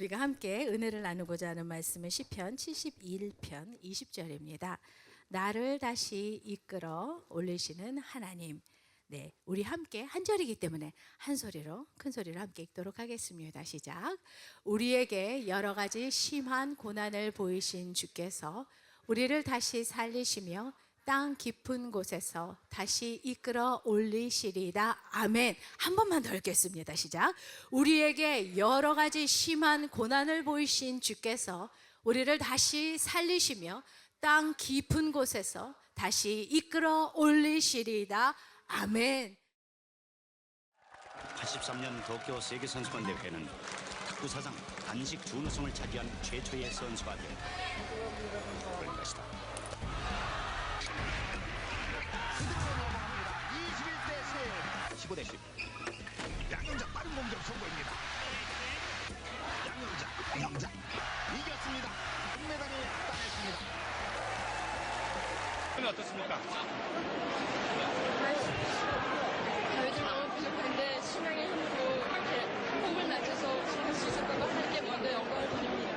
우리가 함께 은혜를 나누고자 하는 말씀은 시편 71편 20절입니다. 나를 다시 이끌어 올리시는 하나님. 네, 우리 함께 한 절이기 때문에 한 소리로 큰 소리로 함께 읽도록 하겠습니다. 시작. 우리에게 여러 가지 심한 고난을 보이신 주께서 우리를 다시 살리시며 땅 깊은 곳에서 다시 이끌어 올리시리다. 아멘. 한 번만 더 읽겠습니다. 시작. 우리에게 여러 가지 심한 고난을 보이신 주께서 우리를 다시 살리시며 땅 깊은 곳에서 다시 이끌어 올리시리다. 아멘. 83년 도쿄 세계선수권 대회는 탁구사상 단식 준우승을 차지한 최초의 선수가 된 그럴 것이다. 15대 10. 양영자 빠른 공격 성공입니다. 양영자 이겼습니다. 금메달을 따냈습니다. 오늘 어떻습니까? 저희들 너무 부족한데 신앙의 힘으로 이렇게 몸을 낮춰서 할 수 있었던 것 하나님께 먼저 영광을 드립니다.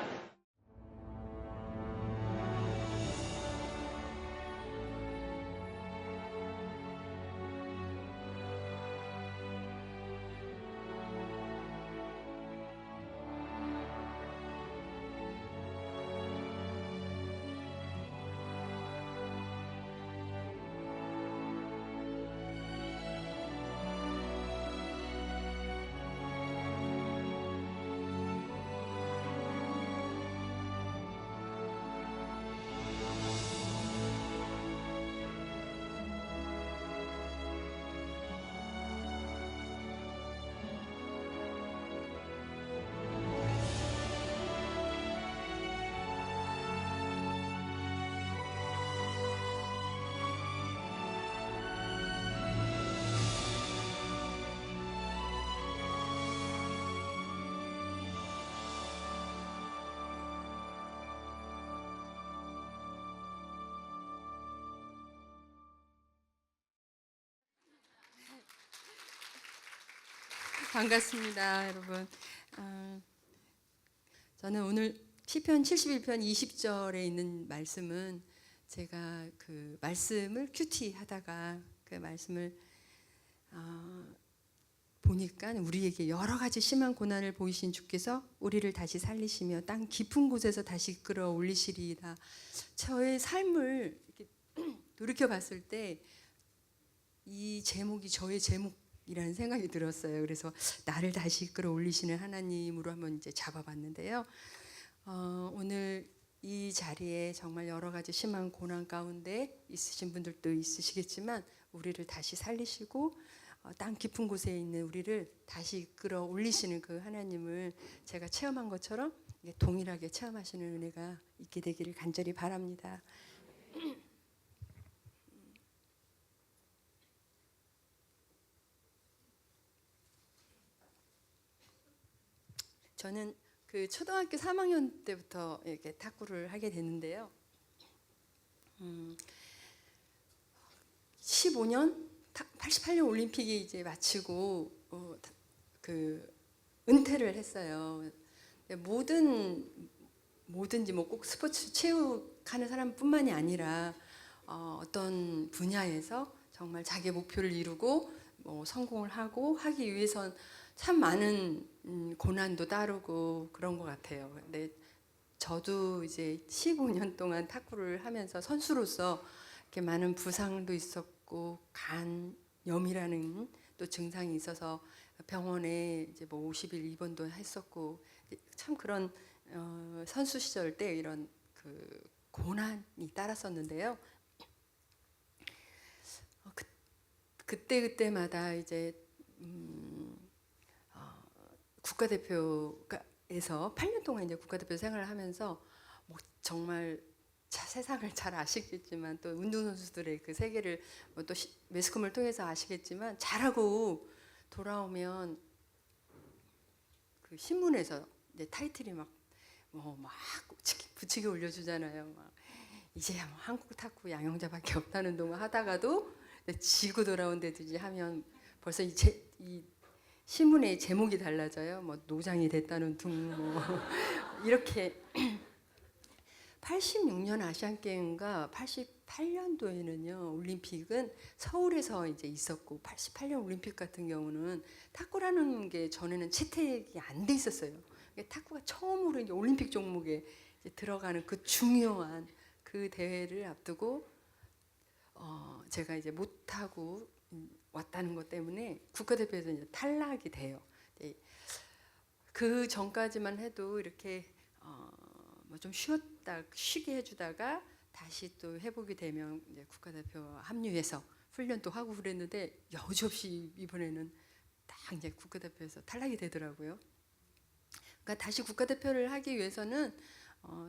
반갑습니다, 여러분. 저는 오늘 시편 71편 20절에 있는 말씀은 제가 그 말씀을 큐티 하다가 그 말씀을 보니까 우리에게 여러 가지 심한 고난을 보이신 주께서 우리를 다시 살리시며 땅 깊은 곳에서 다시 이끌어 올리시리이다. 저의 삶을 이렇게 돌이켜 봤을 때 이 제목이 저의 제목이라는 생각이 들었어요. 그래서 나를 다시 이끌어 올리시는 하나님으로 한번 이제 잡아봤는데요. 오늘 이 자리에 정말 여러 가지 심한 고난 가운데 있으신 분들도 있으시겠지만 우리를 다시 살리시고 땅 깊은 곳에 있는 우리를 다시 이끌어 올리시는 그 하나님을 제가 체험한 것처럼 동일하게 체험하시는 은혜가 있게 되기를 간절히 바랍니다. 저는 그 초등학교 3학년 때부터 이렇게 탁구를 하게 됐는데요. 15년 88년 올림픽이 이제 마치고 그 은퇴를 했어요. 뭐든지 뭐 꼭 스포츠 체육하는 사람뿐만이 아니라 어떤 분야에서 정말 자기의 목표를 이루고 성공을 하기 위해선 참 많은 고난도 따르고 그런 것 같아요. 근데 저도 이제 15년 동안 탁구를 하면서 선수로서 이렇게 많은 부상도 있었고 간염이라는 또 증상이 있어서 병원에 이제 뭐 50일 입원도 했었고 참 그런 선수 시절 때 이런 그 고난이 따랐었는데요. 그때마다 이제 국가대표에서 8년 동안 이제 국가대표 생활을 하면서 뭐 정말 세상을 잘 아시겠지만 또 운동선수들의 그 세계를 또 매스컴을 통해서 아시겠지만 잘하고 돌아오면 그 신문에서 이제 타이틀이 막 부치게 올려주잖아요. 막 이제야 뭐 한국 탁구 양영자밖에 없다는 동안 하다가도 지고 돌아온 데든지 하면 벌써 이 신문의 제목이 달라져요. 뭐 노장이 됐다는 등 뭐 이렇게 86년 아시안 게임과 88년도에는요. 올림픽은 서울에서 이제 있었고 88년 올림픽 같은 경우는 탁구라는 게 전에는 채택이 안 돼 있었어요. 탁구가 처음으로 이제 올림픽 종목에 이제 들어가는 그 중요한 그 대회를 앞두고 제가 이제 못하고 왔다는 것 때문에 국가대표에서 이제 탈락이 돼요. 그 전까지만 해도 이렇게 뭐 좀 쉬게 해주다가 다시 또 회복이 되면 이제 국가대표 합류해서 훈련도 하고 그랬는데 여지없이 이번에는 딱 이제 국가대표에서 탈락이 되더라고요. 그러니까 다시 국가대표를 하기 위해서는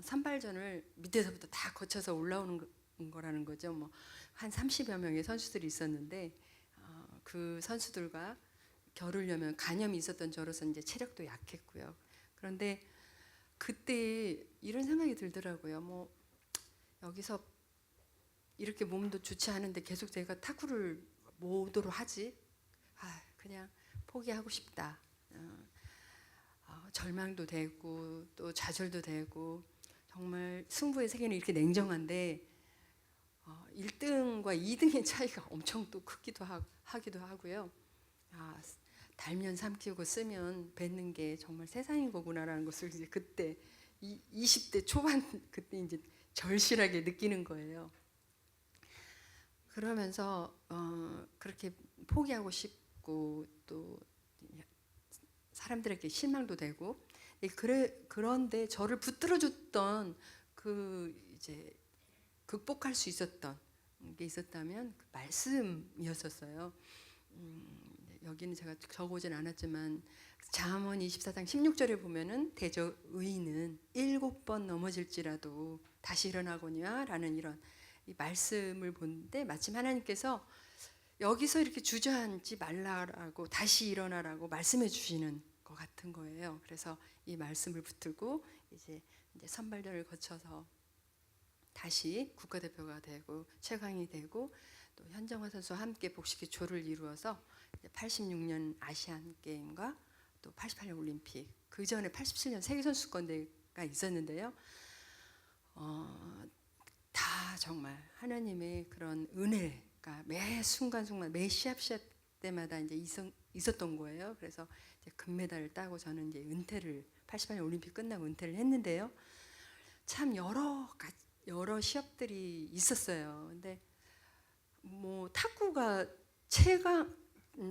선발전을 밑에서부터 다 거쳐서 올라오는 거라는 거죠. 뭐 한 30여 명의 선수들이 있었는데 그 선수들과 겨루려면 간염이 있었던 저로서 이제 체력도 약했고요. 그런데 그때 이런 생각이 들더라고요. 뭐 여기서 이렇게 몸도 좋지 않은데 계속 제가 탁구를 뭐도록 하지? 그냥 포기하고 싶다. 절망도 되고 또 좌절도 되고 정말 승부의 세계는 이렇게 냉정한데 1등과 2등의 차이가 엄청 또 크기도 하기도 하고요. 달면 삼키고 쓰면 뱉는 게 정말 세상인 거구나라는 것을 이제 그때 20대 초반 그때 이제 절실하게 느끼는 거예요. 그러면서 그렇게 포기하고 싶고 또 사람들에게 실망도 되고 그런데 저를 붙들어줬던 그 이제 극복할 수 있었던 게 있었다면 그 말씀이었었어요. 여기는 제가 적어오진 않았지만 잠언 24장 16절에 보면은 대저 의인은 7번 넘어질지라도 다시 일어나거냐라는 이런 이 말씀을 보는데 마침 하나님께서 여기서 이렇게 주저앉지 말라라고 다시 일어나라고 말씀해 주시는 것 같은 거예요. 그래서 이 말씀을 붙들고 이제 선발전을 거쳐서 다시 국가대표가 되고 최강이 되고 또 현정화 선수와 함께 복식의 조를 이루어서 86년 아시안 게임과 또 88년 올림픽 그 전에 87년 세계 선수권대회가 있었는데요. 다 정말 하나님의 그런 은혜가 매 순간순간 매 시합 때마다 이제 있었던 거예요. 그래서 이제 금메달을 따고 저는 이제 은퇴를 88년 올림픽 끝나고 은퇴를 했는데요. 참 여러 시합들이 있었어요. 근데 뭐 탁구가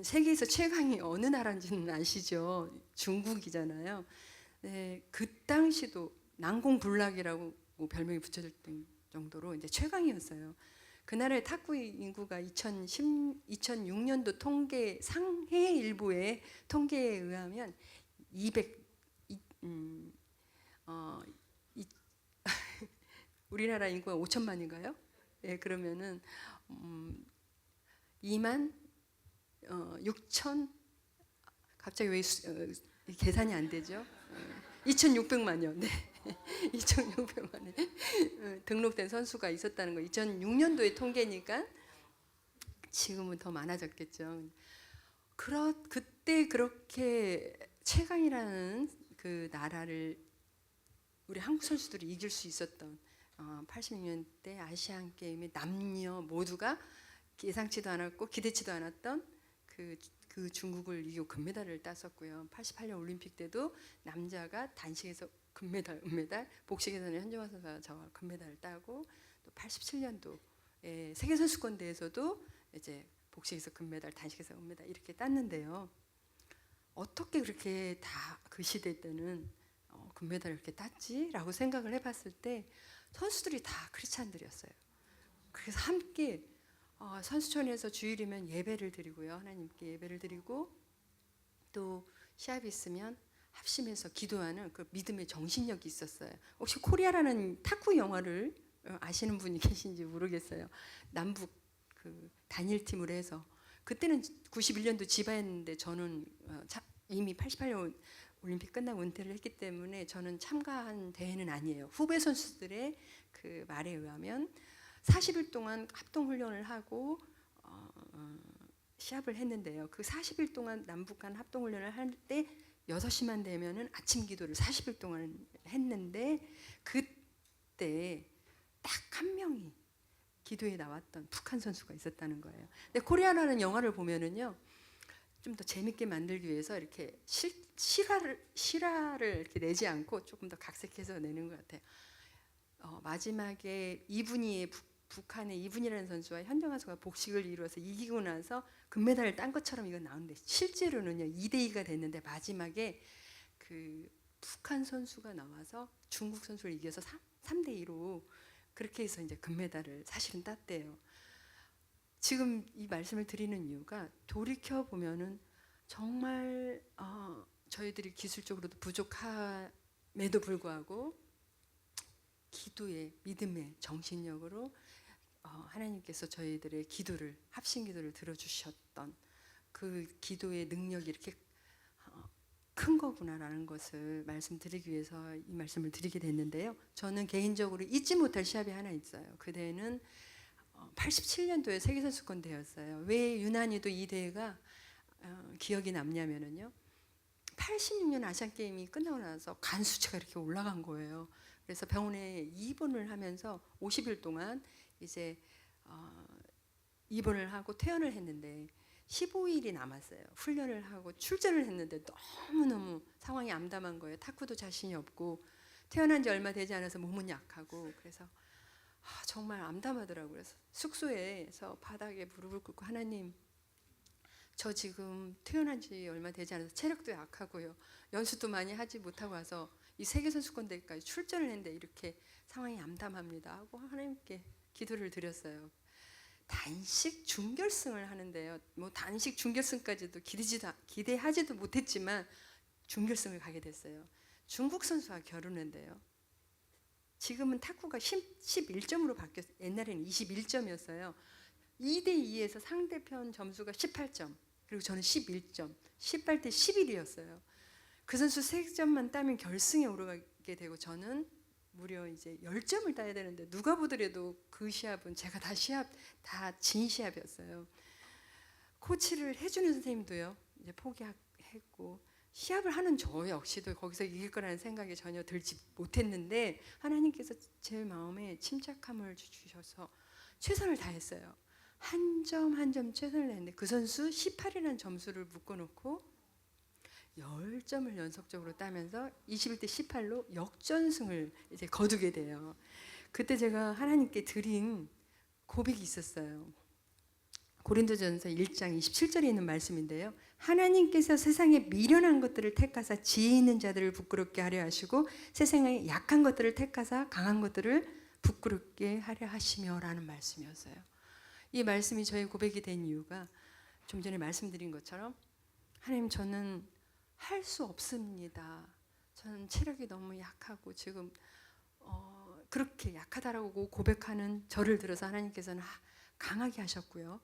세계에서 최강이 어느 나라인지는 아시죠? 중국이잖아요. 네, 그 당시도 난공불락이라고 별명이 붙여졌던 정도로 이제 최강이었어요. 그 나라의 탁구 인구가 2006년도 통계 상해 일부의 통계에 의하면 우리나라 인구가 5천만인가요? 예, 그러면은 2만 6천 갑자기 왜 계산이 안 되죠? 2,600만요. 네. 2,600만에 등록된 선수가 있었다는 거. 2006년도의 통계니까 지금은 더 많아졌겠죠. 그때 그렇게 최강이라는 그 나라를 우리 한국 선수들이 이길 수 있었던 86년대 아시안 게임의 남녀 모두가 예상치도 않았고 기대치도 않았던 그 중국을 이기고 금메달을 땄었고요. 88년 올림픽 때도 남자가 단식에서 금메달, 은메달, 복식에서는 현정화 선수가 저 금메달을 따고 또 87년도 세계 선수권 대회에서도 이제 복식에서 금메달, 단식에서 은메달 이렇게 땄는데요. 어떻게 그렇게 다 그 시대 때는 금메달을 이렇게 땄지라고 생각을 해봤을 때 선수들이 다 크리스찬들이었어요. 그래서 함께 선수촌에서 주일이면 예배를 드리고요. 하나님께 예배를 드리고 또 시합이 있으면 합심해서 기도하는 그 믿음의 정신력이 있었어요. 혹시 코리아라는 탁구 영화를 아시는 분이 계신지 모르겠어요. 남북 그 단일팀으로 해서 그때는 91년도 지바였는데 저는 이미 88년 올림픽 끝나고 은퇴를 했기 때문에 저는 참가한 대회는 아니에요. 후배 선수들의 그 말에 의하면 40일 동안 합동 훈련을 하고 시합을 했는데요. 그 40일 동안 남북한 합동훈련을 할 때 6시만 되면은 아침 기도를 40일 동안 했는데 그때 딱 한 명이 기도에 나왔던 북한 선수가 있었다는 거예요. 근데 코리아라는 영화를 보면은요, 좀 더 재밌게 만들기 위해서 이렇게 실화를 이렇게 내지 않고 조금 더 각색해서 내는 것 같아요. 마지막에 북한의 이분이라는 선수와 현정아 선수가 복식을 이루어서 이기고 나서 금메달을 딴 것처럼 이거 나오는데 실제로는요 2대2가 됐는데 마지막에 그 북한 선수가 나와서 중국 선수를 이겨서 3대2로 그렇게 해서 이제 금메달을 사실은 땄대요. 지금 이 말씀을 드리는 이유가 돌이켜 보면은 정말 저희들이 기술적으로도 부족함에도 불구하고 기도의 믿음의 정신력으로 하나님께서 저희들의 기도를 합심 기도를 들어주셨던 그 기도의 능력이 이렇게 큰 거구나라는 것을 말씀드리기 위해서 이 말씀을 드리게 됐는데요. 저는 개인적으로 잊지 못할 시합이 하나 있어요. 그대는 87년도에 세계선수권 대회였어요. 왜 유난히도 이 대회가 기억이 남냐면요. 86년 아시안 게임이 끝나고 나서 간 수치가 이렇게 올라간 거예요. 그래서 병원에 입원을 하면서 50일 동안 이제 입원을 하고 퇴원을 했는데 15일이 남았어요. 훈련을 하고 출전을 했는데 너무너무 상황이 암담한 거예요. 탁구도 자신이 없고 퇴원한 지 얼마 되지 않아서 몸은 약하고 그래서 정말 암담하더라고요. 그래서 숙소에서 바닥에 무릎을 꿇고 하나님, 저 지금 퇴원한 지 얼마 되지 않아서 체력도 약하고요. 연습도 많이 하지 못하고 와서 이 세계선수권 대회까지 출전을 했는데 이렇게 상황이 암담합니다 하고 하나님께 기도를 드렸어요. 단식 준결승을 하는데요. 뭐 단식 준결승까지도 기대하지도 못했지만 준결승을 가게 됐어요. 중국 선수와 결혼했는데요. 지금은 탁구가 11점으로 바뀌었어요. 옛날에는 21점이었어요. 2대2에서 상대편 점수가 18점, 그리고 저는 11점, 18대 11이었어요. 그 선수 3점만 따면 결승에 오르게 되고 저는 무려 이제 10점을 따야 되는데 누가 보더라도 그 시합은 제가 다 진 시합이었어요. 코치를 해주는 선생님도요 이제 포기했고 시합을 하는 저 역시도 거기서 이길 거라는 생각이 전혀 들지 못했는데 하나님께서 제 마음에 침착함을 주셔서 최선을 다했어요. 한 점 한 점 최선을 다했는데 그 선수 18이라는 점수를 묶어놓고 10점을 연속적으로 따면서 21대 18로 역전승을 이제 거두게 돼요. 그때 제가 하나님께 드린 고백이 있었어요. 고린도전서 1장 27절에 있는 말씀인데요. 하나님께서 세상에 미련한 것들을 택하사 지혜 있는 자들을 부끄럽게 하려 하시고 세상에 약한 것들을 택하사 강한 것들을 부끄럽게 하려 하시며라는 말씀이었어요. 이 말씀이 저의 고백이 된 이유가 좀 전에 말씀드린 것처럼 하나님, 저는 할 수 없습니다. 저는 체력이 너무 약하고 지금 그렇게 약하다라고 고백하는 저를 들어서 하나님께서는 강하게 하셨고요.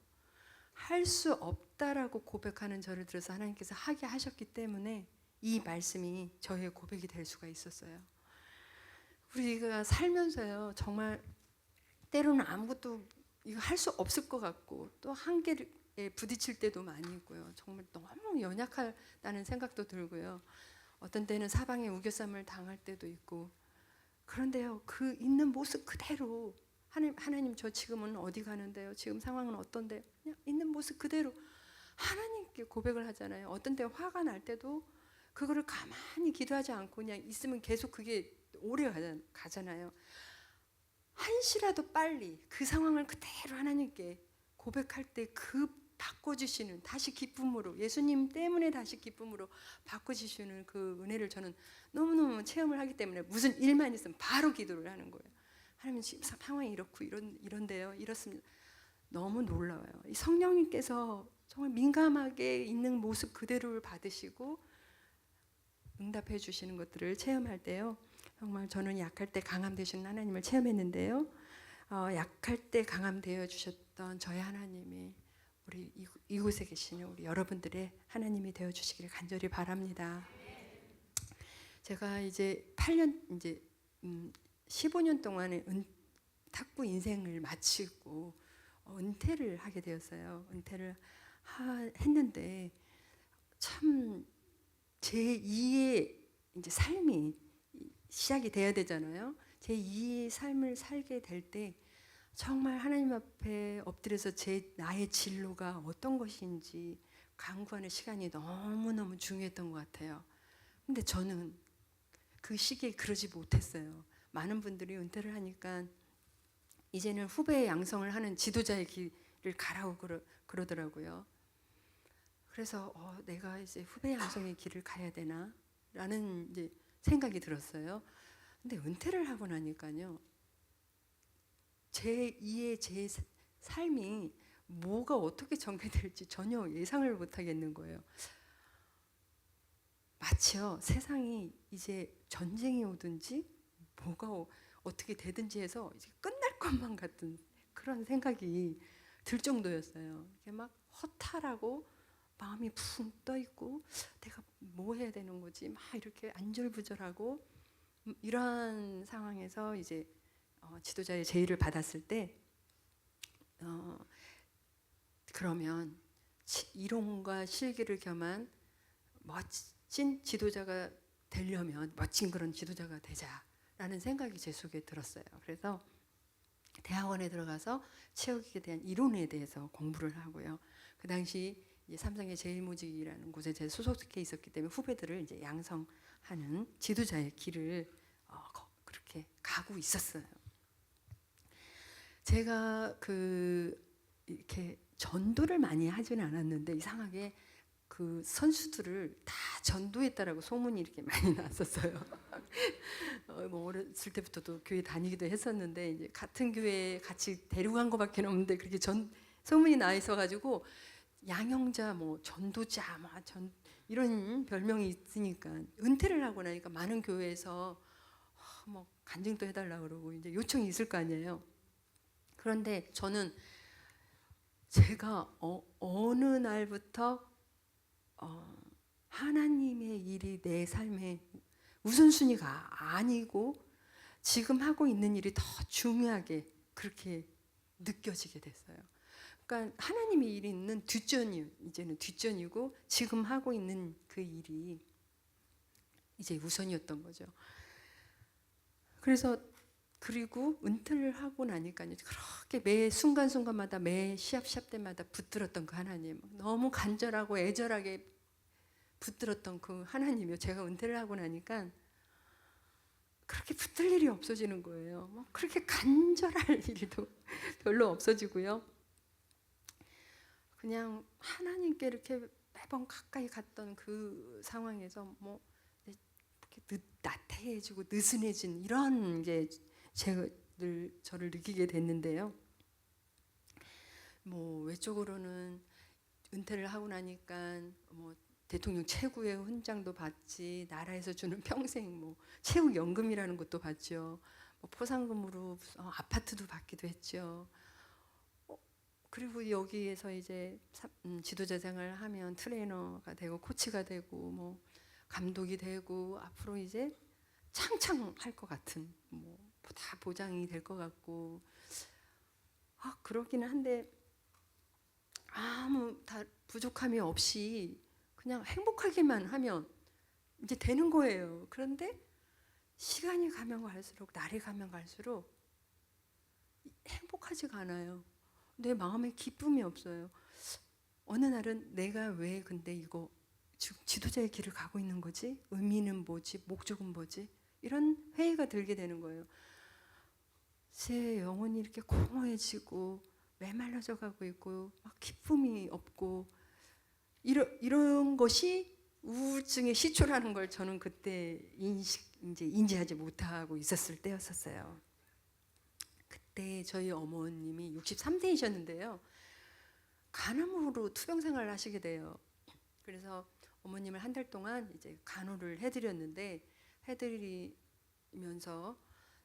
할 수 없다라고 고백하는 저를 들어서 하나님께서 하게 하셨기 때문에 이 말씀이 저의 고백이 될 수가 있었어요. 우리가 살면서요 정말 때로는 아무것도 이거 할 수 없을 것 같고 또 한계에 부딪힐 때도 많이 있고요. 정말 너무 연약하다는 생각도 들고요. 어떤 때는 사방에 우겨쌈을 당할 때도 있고 그런데요 그 있는 모습 그대로 하나님 저 지금은 어디 가는데요? 지금 상황은 어떤데요? 그냥 있는 모습 그대로 하나님께 고백을 하잖아요. 어떤 때 화가 날 때도 그거를 가만히 기도하지 않고 그냥 있으면 계속 그게 오래 가잖아요. 한시라도 빨리 그 상황을 그대로 하나님께 고백할 때 그 바꿔주시는 다시 기쁨으로 예수님 때문에 다시 기쁨으로 바꿔주시는 그 은혜를 저는 너무너무 체험을 하기 때문에 무슨 일만 있으면 바로 기도를 하는 거예요. 하나님 지금 상황이 이렇고 이런데요 이렇습니다. 너무 놀라워요. 이 성령님께서 정말 민감하게 있는 모습 그대로를 받으시고 응답해 주시는 것들을 체험할 때요 정말 저는 약할 때 강함 되시는 하나님을 체험했는데요. 약할 때 강함 되어 주셨던 저희 하나님이 우리 이곳에 계시는 우리 여러분들의 하나님이 되어 주시기를 간절히 바랍니다. 제가 이제 15년 동안의 탁구 인생을 마치고 은퇴를 하게 되었어요. 은퇴를 했는데 참 제2의 이제 삶이 시작이 돼야 되잖아요. 제2의 삶을 살게 될 때 정말 하나님 앞에 엎드려서 나의 진로가 어떤 것인지 간구하는 시간이 너무너무 중요했던 것 같아요. 근데 저는 그 시기에 그러지 못했어요. 많은 분들이 은퇴를 하니까 이제는 후배 양성을 하는 지도자의 길을 가라고 그러더라고요. 그래서 내가 이제 후배 양성의 길을 가야 되나? 라는 이제 생각이 들었어요. 근데 은퇴를 하고 나니까요. 제2의 제 삶이 뭐가 어떻게 전개될지 전혀 예상을 못 하겠는 거예요. 마치요. 세상이 이제 전쟁이 오든지 뭐가 어떻게 되든지 해서 이제 끝날 것만 같은 그런 생각이 들 정도였어요. 이게 막 허탈하고 마음이 붕 떠 있고 내가 뭐 해야 되는 거지? 막 이렇게 안절부절하고 이러한 상황에서 이제 지도자의 제의를 받았을 때 그러면 이론과 실기를 겸한 멋진 지도자가 되려면 멋진 그런 지도자가 되자라는 생각이 제 속에 들었어요. 그래서 대학원에 들어가서 체육에 대한 이론에 대해서 공부를 하고요. 그 당시 삼성의 제일모직이라는 곳에 제가 소속해 있었기 때문에 후배들을 이제 양성하는 지도자의 길을 그렇게 가고 있었어요. 제가 이렇게 전도를 많이 하지는 않았는데 이상하게 그 선수들을 다 전도했다라고 소문이 이렇게 많이 났었어요. 뭐 어렸을 때부터도 교회 다니기도 했었는데 이제 같은 교회에 같이 데려간 것밖에 없는데 그렇게 소문이 나 있어가지고 양형자, 뭐 전도자, 이런 별명이 있으니까 은퇴를 하고 나니까 많은 교회에서 뭐 간증도 해달라 그러고 이제 요청이 있을 거 아니에요. 그런데 저는 제가 어느 날부터 하나님의 일이 내 삶의 우선순위가 아니고 지금 하고 있는 일이 더 중요하게 그렇게 느껴지게 됐어요. 그러니까 하나님의 일이 있는 이제는 뒷전이고 지금 하고 있는 그 일이 이제 우선이었던 거죠. 그리고 은퇴를 하고 나니까요. 그렇게 매 순간순간마다 매 시합 때마다 붙들었던 그 하나님, 너무 간절하고 애절하게 붙들었던 그 하나님이요. 제가 은퇴를 하고 나니까 그렇게 붙들 일이 없어지는 거예요. 뭐 그렇게 간절할 일도 별로 없어지고요. 그냥 하나님께 이렇게 매번 가까이 갔던 그 상황에서 뭐 이렇게 나태해지고 느슨해진 이런 게 저를 느끼게 됐는데요. 뭐 외적으로는 은퇴를 하고 나니까 뭐 대통령 최고의 훈장도 받지, 나라에서 주는 평생 뭐 체육연금이라는 것도 받죠. 뭐 포상금으로 아파트도 받기도 했죠. 그리고 여기에서 이제 지도자 생활을 하면 트레이너가 되고 코치가 되고 뭐 감독이 되고 앞으로 이제 창창할 것 같은 뭐 다 보장이 될 것 같고 그러기는 한데 아무 다 부족함이 없이 그냥 행복하기만 하면 이제 되는 거예요. 그런데 시간이 가면 갈수록 날이 가면 갈수록 행복하지가 않아요. 내 마음에 기쁨이 없어요. 어느 날은 내가 왜 근데 이거 지도자의 길을 가고 있는 거지? 의미는 뭐지? 목적은 뭐지? 이런 회의가 들게 되는 거예요. 제 영혼이 이렇게 공허해지고 메말라져 가고 있고 막 기쁨이 없고 이런 것이 우울증의 시초라는 걸 저는 그때 인지하지 못하고 있었을 때였었어요. 그때 저희 어머님이 63세이셨는데요. 간암으로 투병 생활을 하시게 돼요. 그래서 어머님을 한 달 동안 이제 간호를 해드렸는데 해드리면서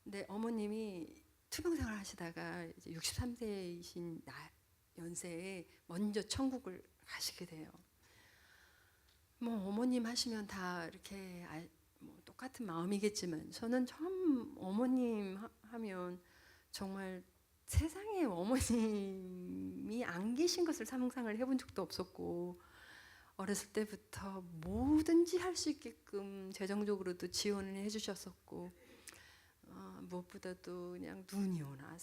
근데 어머님이 투병 생활 하시다가 이제 63세이신 연세에 먼저 천국을 가시게 돼요. 뭐 어머님 하시면 다 이렇게 뭐 똑같은 마음이겠지만 저는 처음 어머님 하면 정말 세상에 어머님이 안 계신 것을 상상을 해본 적도 없었고 어렸을 때부터 뭐든지 할 수 있게끔 재정적으로도 지원을 해주셨었고 무엇보다도 그냥 눈이 오나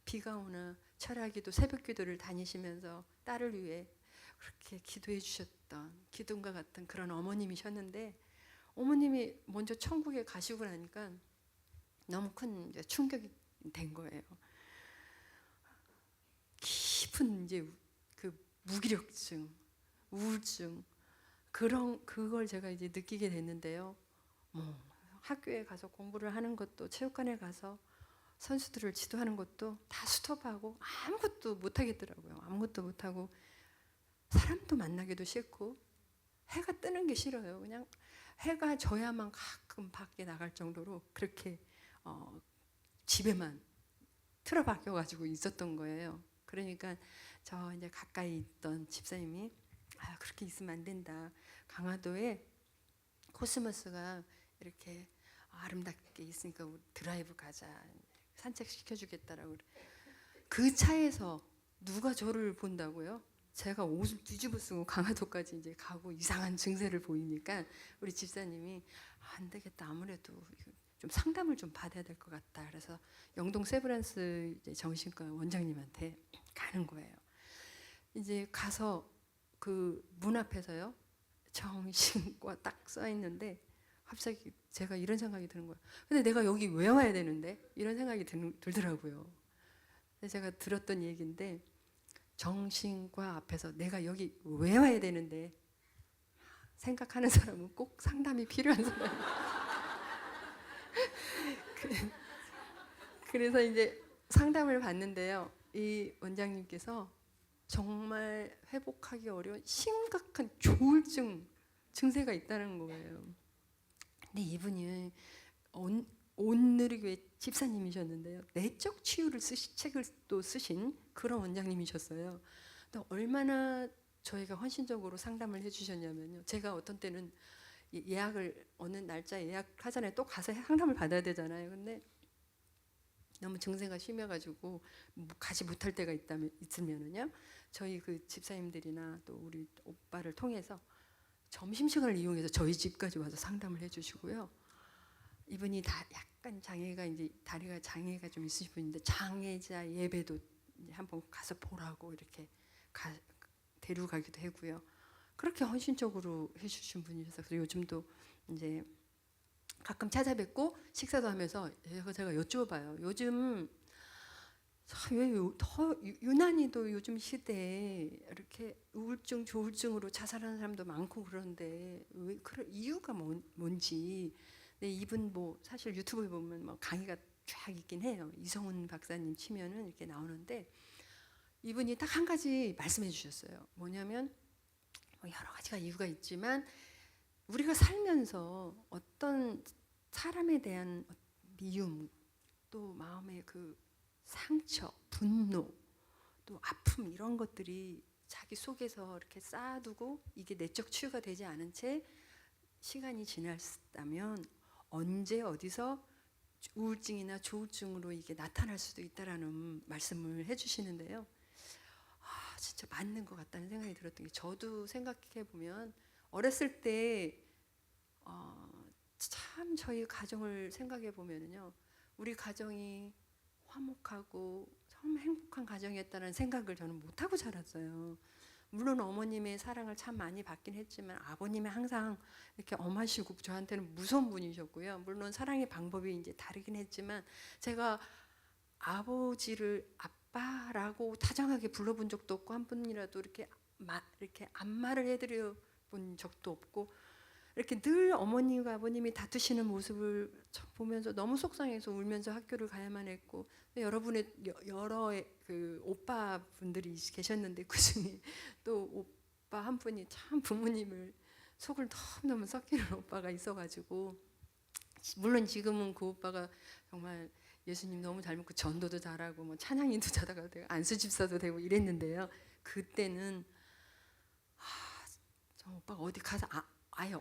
비가 오나 철학기도 새벽기도를 다니시면서 딸을 위해 그렇게 기도해 주셨던 기둥과 같은 그런 어머님이셨는데 어머님이 먼저 천국에 가시고 나니까 너무 큰 이제 충격이 된 거예요. 깊은 이제 그 무기력증, 우울증 그걸 제가 이제 느끼게 됐는데요. 학교에 가서 공부를 하는 것도 체육관에 가서 선수들을 지도하는 것도 다 스톱하고 아무것도 못 하겠더라고요. 아무것도 못 하고 사람도 만나기도 싫고 해가 뜨는 게 싫어요. 그냥 해가 져야만 가끔 밖에 나갈 정도로 그렇게 집에만 틀어박혀 가지고 있었던 거예요. 그러니까 저 이제 가까이 있던 집사님이 그렇게 있으면 안 된다. 강화도에 코스모스가 이렇게 아름답게 있으니까 우리 드라이브 가자. 산책 시켜주겠다라고. 그 차에서 누가 저를 본다고요? 제가 옷을 뒤집어 쓰고 강화도까지 이제 가고 이상한 증세를 보이니까 우리 집사님이 안 되겠다. 아무래도 좀 상담을 좀 받아야 될 것 같다. 그래서 영동 세브란스 이제 정신과 원장님한테 가는 거예요. 이제 가서 그 문 앞에서요. 정신과 딱 써 있는데 갑자기 제가 이런 생각이 드는 거예요. 근데 내가 여기 왜 와야 되는데? 이런 생각이 들더라고요. 제가 들었던 얘기인데 정신과 앞에서 내가 여기 왜 와야 되는데 생각하는 사람은 꼭 상담이 필요한 사람이에요. 그래서 이제 상담을 받는데요. 이 원장님께서 정말 회복하기 어려운 심각한 조울증 증세가 있다는 거예요. 근데 이분이 온누리교회 집사님이셨는데요. 내적 치유를 책을 또 쓰신 그런 원장님이셨어요. 또 얼마나 저희가 헌신적으로 상담을 해주셨냐면요. 제가 어떤 때는 예약을 어느 날짜에 예약하잖아요. 또 가서 상담을 받아야 되잖아요. 근데 너무 증세가 심해가지고 가지 못할 때가 있으면은요. 저희 그 집사님들이나 또 우리 오빠를 통해서 점심시간을 이용해서 저희 집까지 와서 상담을 해주시고요. 이분이 다 약간 장애가 이제 다리가 장애가 좀 있으신 분인데 장애자 예배도 이제 한번 가서 보라고 이렇게 데려가기도 하고요. 그렇게 헌신적으로 해주신 분이셔서 그래서 요즘도 이제 가끔 찾아뵙고 식사도 하면서 제가 여쭤봐요. 요즘 왜 더 유난히도 요즘 시대에 이렇게 우울증, 조울증으로 자살하는 사람도 많고 그런데 왜 그런 이유가 뭔지. 근데 이분 뭐 사실 유튜브에 보면 뭐 강의가 쫙 있긴 해요. 이성훈 박사님 치면은 이렇게 나오는데 이분이 딱 한 가지 말씀해 주셨어요. 뭐냐면 여러 가지가 이유가 있지만 우리가 살면서 어떤 사람에 대한 미움 또 마음의 그 상처, 분노, 또 아픔 이런 것들이 자기 속에서 이렇게 쌓아두고 이게 내적 치유가 되지 않은 채 시간이 지났다면 언제 어디서 우울증이나 조울증으로 이게 나타날 수도 있다라는 말씀을 해주시는데요. 진짜 맞는 것 같다는 생각이 들었던 게 저도 생각해 보면 어렸을 때 참 저희 가정을 생각해 보면요, 우리 가정이 화목하고 정말 행복한 가정이었다는 생각을 저는 못 하고 자랐어요. 물론 어머님의 사랑을 참 많이 받긴 했지만 아버님이 항상 이렇게 엄하시고 저한테는 무서운 분이셨고요. 물론 사랑의 방법이 이제 다르긴 했지만 제가 아버지를 아빠라고 다정하게 불러본 적도 없고 한 번이라도 이렇게 안마를 해드려 본 적도 없고 이렇게 늘 어머님과 아버님이 다투시는 모습을 보면서 너무 속상해서 울면서 학교를 가야만 했고 여러분의 여러 그 오빠 분들이 계셨는데 그 중에 또 오빠 한 분이 참 부모님을 속을 너무너무 썩히는 오빠가 있어가지고 물론 지금은 그 오빠가 정말 예수님 너무 잘 믿고 전도도 잘하고 뭐 찬양인도 자다가 되고 안수집사도 되고 이랬는데요. 그때는 저 오빠가 어디 가서 아예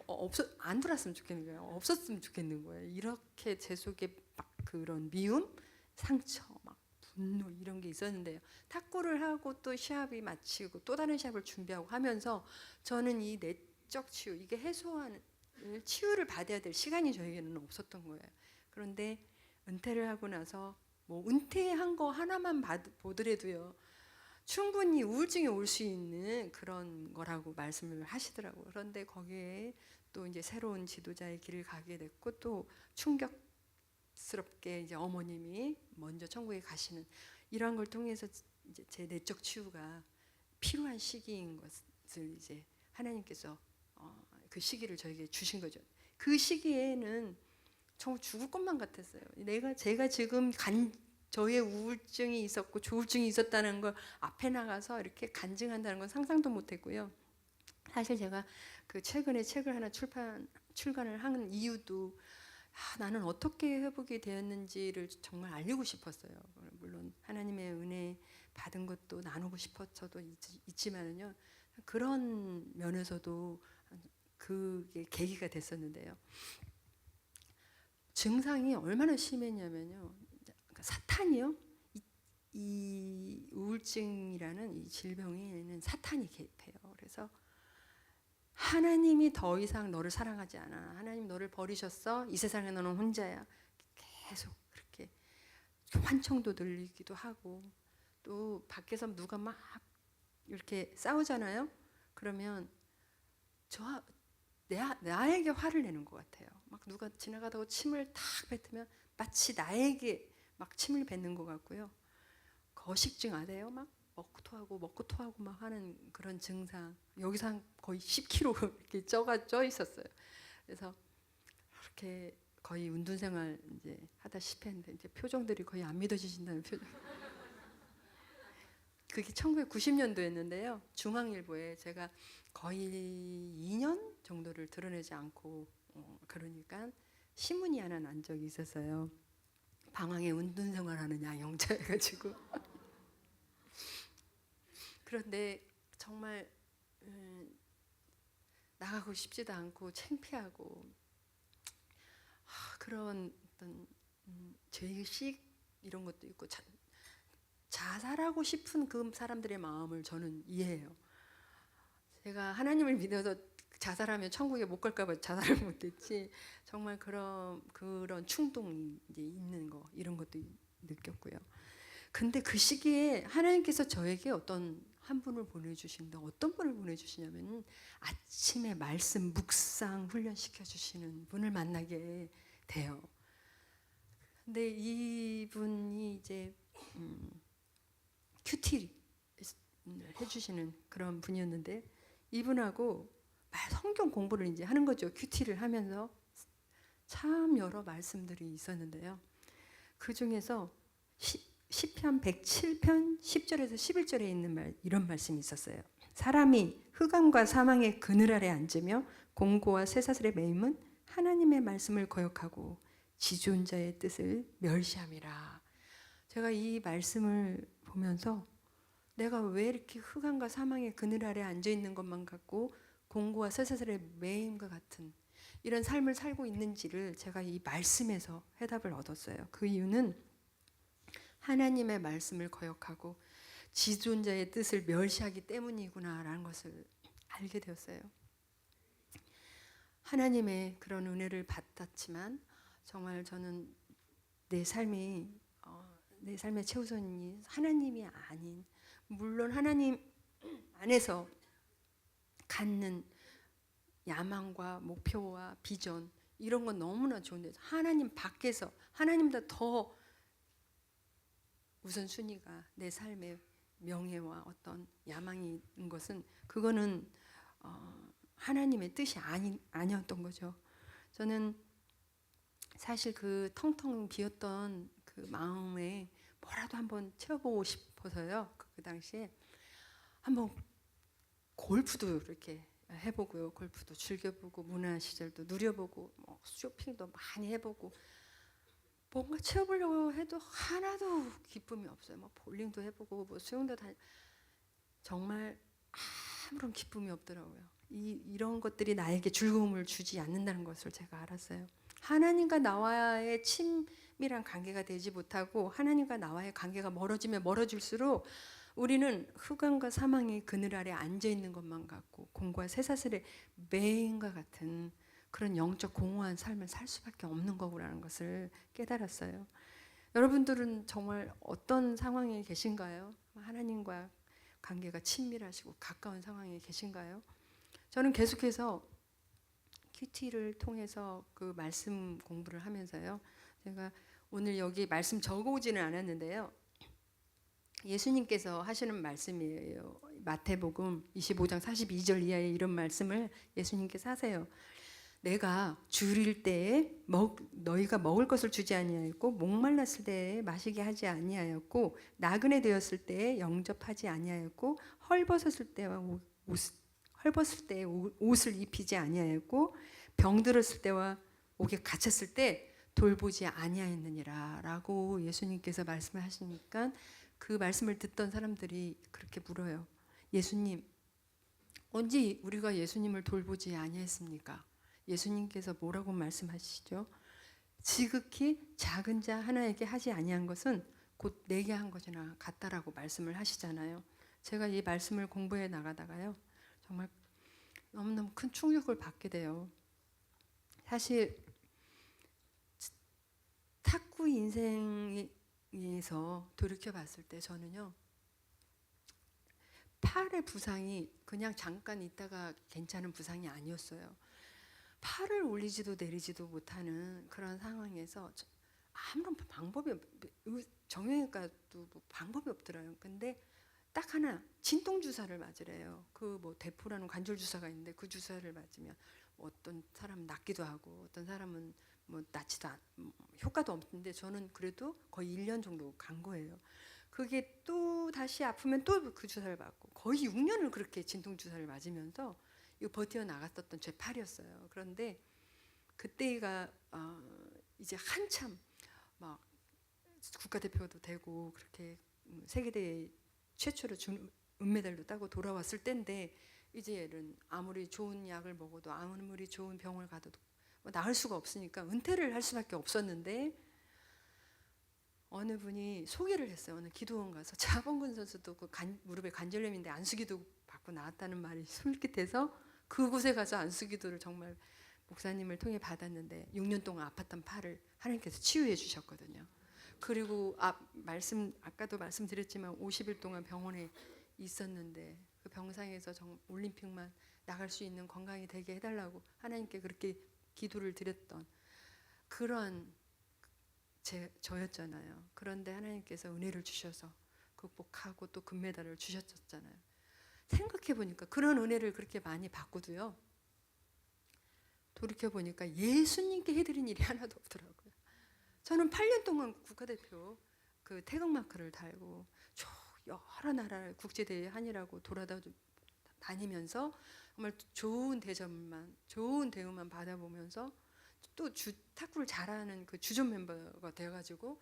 안 돌았으면 좋겠는 거예요. 없었으면 좋겠는 거예요. 이렇게 제 속에 막 그런 미움, 상처, 막 분노 이런 게 있었는데요. 탁구를 하고 또 시합이 마치고 또 다른 시합을 준비하고 하면서 저는 이 내적 치유 이게 해소하는 치유를 받아야 될 시간이 저에게는 없었던 거예요. 그런데 은퇴를 하고 나서 뭐 은퇴한 거 하나만 보더라도요. 충분히 우울증이 올 수 있는 그런 거라고 말씀을 하시더라고요. 그런데 거기에 또 이제 새로운 지도자의 길을 가게 됐고 또 충격스럽게 이제 어머님이 먼저 천국에 가시는 이러한 걸 통해서 이제 제 내적 치유가 필요한 시기인 것을 이제 하나님께서 그 시기를 저에게 주신 거죠. 그 시기에는 정말 죽을 것만 같았어요. 제가 지금 저의 우울증이 있었고 조울증이 있었다는 걸 앞에 나가서 이렇게 간증한다는 건 상상도 못했고요. 사실 제가 그 최근에 책을 하나 출간을 하는 이유도 나는 어떻게 회복이 되었는지를 정말 알리고 싶었어요. 물론 하나님의 은혜 받은 것도 나누고 싶어서도 있지만은요. 그런 면에서도 그게 계기가 됐었는데요. 증상이 얼마나 심했냐면요. 사탄이요. 이 우울증이라는 이 질병에는 사탄이 개입해요. 그래서 하나님이 더 이상 너를 사랑하지 않아. 하나님 너를 버리셨어. 이 세상에 너는 혼자야. 계속 그렇게 환청도 들리기도 하고 또 밖에서 누가 막 이렇게 싸우잖아요. 그러면 나에게 화를 내는 것 같아요. 막 누가 지나가다가 침을 탁 뱉으면 마치 나에게 막 침을 뱉는 것 같고요. 거식증 아세요? 막 먹고 토하고 막 하는 그런 증상. 여기서 한 거의 10kg 이렇게 쪄 있었어요. 그래서 그렇게 거의 운동생활 이제 하다시피 했는데 이제 표정들이 거의 안 믿어지신다는 표정. 그게 1990년도였는데요. 중앙일보에 제가 거의 2년 정도를 드러내지 않고 그러니까 신문이 하나 난 적이 있었어요. 방황에 운동생활하는 양영자여가지고 그런데 정말 나가고 싶지도 않고 창피하고 그런 어떤 죄의식 이런 것도 있고 자살하고 싶은 그 사람들의 마음을 저는 이해해요. 제가 하나님을 믿어서 자살하면 천국에 못 갈까봐 자살을 못했지 정말 그런 충동이 이제 있는 거 이런 것도 느꼈고요. 근데 그 시기에 하나님께서 저에게 어떤 한 분을 보내주신다. 어떤 분을 보내주시냐면 아침에 말씀 묵상 훈련시켜 주시는 분을 만나게 돼요. 근데 이분이 이제 큐티 해주시는 그런 분이었는데 이분하고 성경 공부를 이제 하는 거죠. 큐티를 하면서 참 여러 말씀들이 있었는데요. 그 중에서 시편 107편 10절에서 11절에 있는 이런 말씀이 있었어요. 사람이 흑암과 사망의 그늘 아래 앉으며 공고와 쇠사슬에 매임은 하나님의 말씀을 거역하고 지존자의 뜻을 멸시함이라. 제가 이 말씀을 보면서 내가 왜 이렇게 흑암과 사망의 그늘 아래 앉아 있는 것만 같고 공고와 쇠사슬에 매임과 같은 이런 삶을 살고 있는지를 제가 이 말씀에서 해답을 얻었어요. 그 이유는 하나님의 말씀을 거역하고 지존자의 뜻을 멸시하기 때문이구나라는 것을 알게 되었어요. 하나님의 그런 은혜를 받았지만 정말 저는 내 삶의 최우선이 하나님이 아닌 물론 하나님 안에서 갖는 야망과 목표와 비전 이런 건 너무나 좋은데 하나님 밖에서 하나님보다 더 우선순위가 내 삶의 명예와 어떤 야망이 있는 것은 그거는 하나님의 뜻이 아니었던 거죠. 저는 사실 그 텅텅 비었던 그 마음에 뭐라도 한번 채워보고 싶어서요. 그 당시에 한번 골프도 이렇게 해보고요. 골프도 즐겨보고 문화 시절도 누려보고 뭐 쇼핑도 많이 해보고 뭔가 채워보려고 해도 하나도 기쁨이 없어요. 뭐 볼링도 해보고 뭐 수영도 정말 아무런 기쁨이 없더라고요. 이런 것들이 나에게 즐거움을 주지 않는다는 것을 제가 알았어요. 하나님과 나와의 친밀한 관계가 되지 못하고 하나님과 나와의 관계가 멀어지면 멀어질수록 우리는 흑암과 사망의 그늘 아래 앉아 있는 것만 같고 공과 쇠사슬의 매인과 같은 그런 영적 공허한 삶을 살 수밖에 없는 거구라는 것을 깨달았어요. 여러분들은 정말 어떤 상황에 계신가요? 하나님과 관계가 친밀하시고 가까운 상황에 계신가요? 저는 계속해서 큐티를 통해서 그 말씀 공부를 하면서요. 제가 오늘 여기 말씀 적어오지는 않았는데요. 예수님께서 하시는 말씀이에요. 마태복음 25장 42절 이하의 이런 말씀을 예수님께서 하세요. 내가 줄일 때에 너희가 먹을 것을 주지 아니하였고 목말랐을 때에 마시게 하지 아니하였고 나그네 되었을 때에 영접하지 아니하였고 헐벗었을 때에 옷을 입히지 아니하였고 병들었을 때와 옥에 갇혔을 때 돌보지 아니하였느니라 라고 예수님께서 말씀을 하시니까 그 말씀을 듣던 사람들이 그렇게 물어요. 예수님, 언제 우리가 예수님을 돌보지 아니했습니까? 예수님께서 뭐라고 말씀하시죠? 지극히 작은 자 하나에게 하지 아니한 것은 곧 내게 한 것이나 같다라고 말씀을 하시잖아요. 제가 이 말씀을 공부해 나가다가요. 정말 너무너무 큰 충격을 받게 돼요. 사실 탁구 인생에서 돌이켜 봤을 때 저는요. 팔의 부상이 그냥 잠깐 있다가 괜찮은 부상이 아니었어요. 팔을 올리지도 내리지도 못하는 그런 상황에서 아무런 방법이 정형외과도 뭐 방법이 없더라고요. 근데 딱 하나 진통 주사를 맞으래요. 그 뭐 대포라는 관절 주사가 있는데 그 주사를 맞으면 어떤 사람은 낫기도 하고 어떤 사람은 뭐 낫지도 효과도 없는데 저는 그래도 거의 1년 정도 간 거예요. 그게 또 다시 아프면 또 그 주사를 맞고 거의 6년을 그렇게 진통 주사를 맞으면서 이거 버텨 나갔었던 제 팔이었어요. 그런데 그때가 이제 한참 막 국가대표도 되고 그렇게 세계대회 최초로 은메달도 따고 돌아왔을 때인데 이제는 아무리 좋은 약을 먹어도 아무리 좋은 병을 가도 뭐 나을 수가 없으니까 은퇴를 할 수밖에 없었는데 어느 분이 소개를 했어요. 어느 기도원 가서 자범근 선수도 그 무릎에 관절염인데 안수기도 받고 나왔다는 말이 솔깃해서 그곳에 가서 안수기도를 정말 목사님을 통해 받았는데 6년 동안 아팠던 팔을 하나님께서 치유해 주셨거든요. 그리고 아까도 말씀드렸지만 50일 동안 병원에 있었는데 그 병상에서 올림픽만 나갈 수 있는 건강이 되게 해달라고 하나님께 그렇게 기도를 드렸던 그런 저였잖아요. 그런데 하나님께서 은혜를 주셔서 극복하고 또 금메달을 주셨잖아요. 생각해보니까 그런 은혜를 그렇게 많이 받고도요. 돌이켜보니까 예수님께 해드린 일이 하나도 없더라고요. 저는 8년 동안 국가대표 그 태극마크를 달고 여러 나라 국제대회 한이라고 다니면서 정말 좋은 대우만 받아보면서 또 탁구를 잘하는 그 주전 멤버가 돼가지고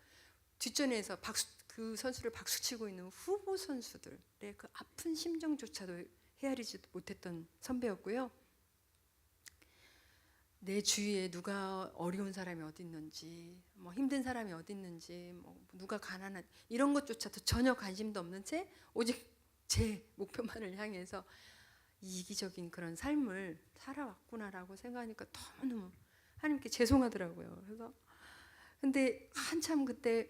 뒷전에서 그 선수를 박수치고 있는 후보 선수들의 그 아픈 심정조차도 헤아리지 못했던 선배였고요. 내 주위에 누가 어려운 사람이 어디 있는지, 뭐 힘든 사람이 어디 있는지, 뭐 누가 가난한 이런 것조차도 전혀 관심도 없는 채 오직 제 목표만을 향해서 이기적인 그런 삶을 살아왔구나라고 생각하니까 너무너무 하나님께 죄송하더라고요. 그래서 근데 한참 그때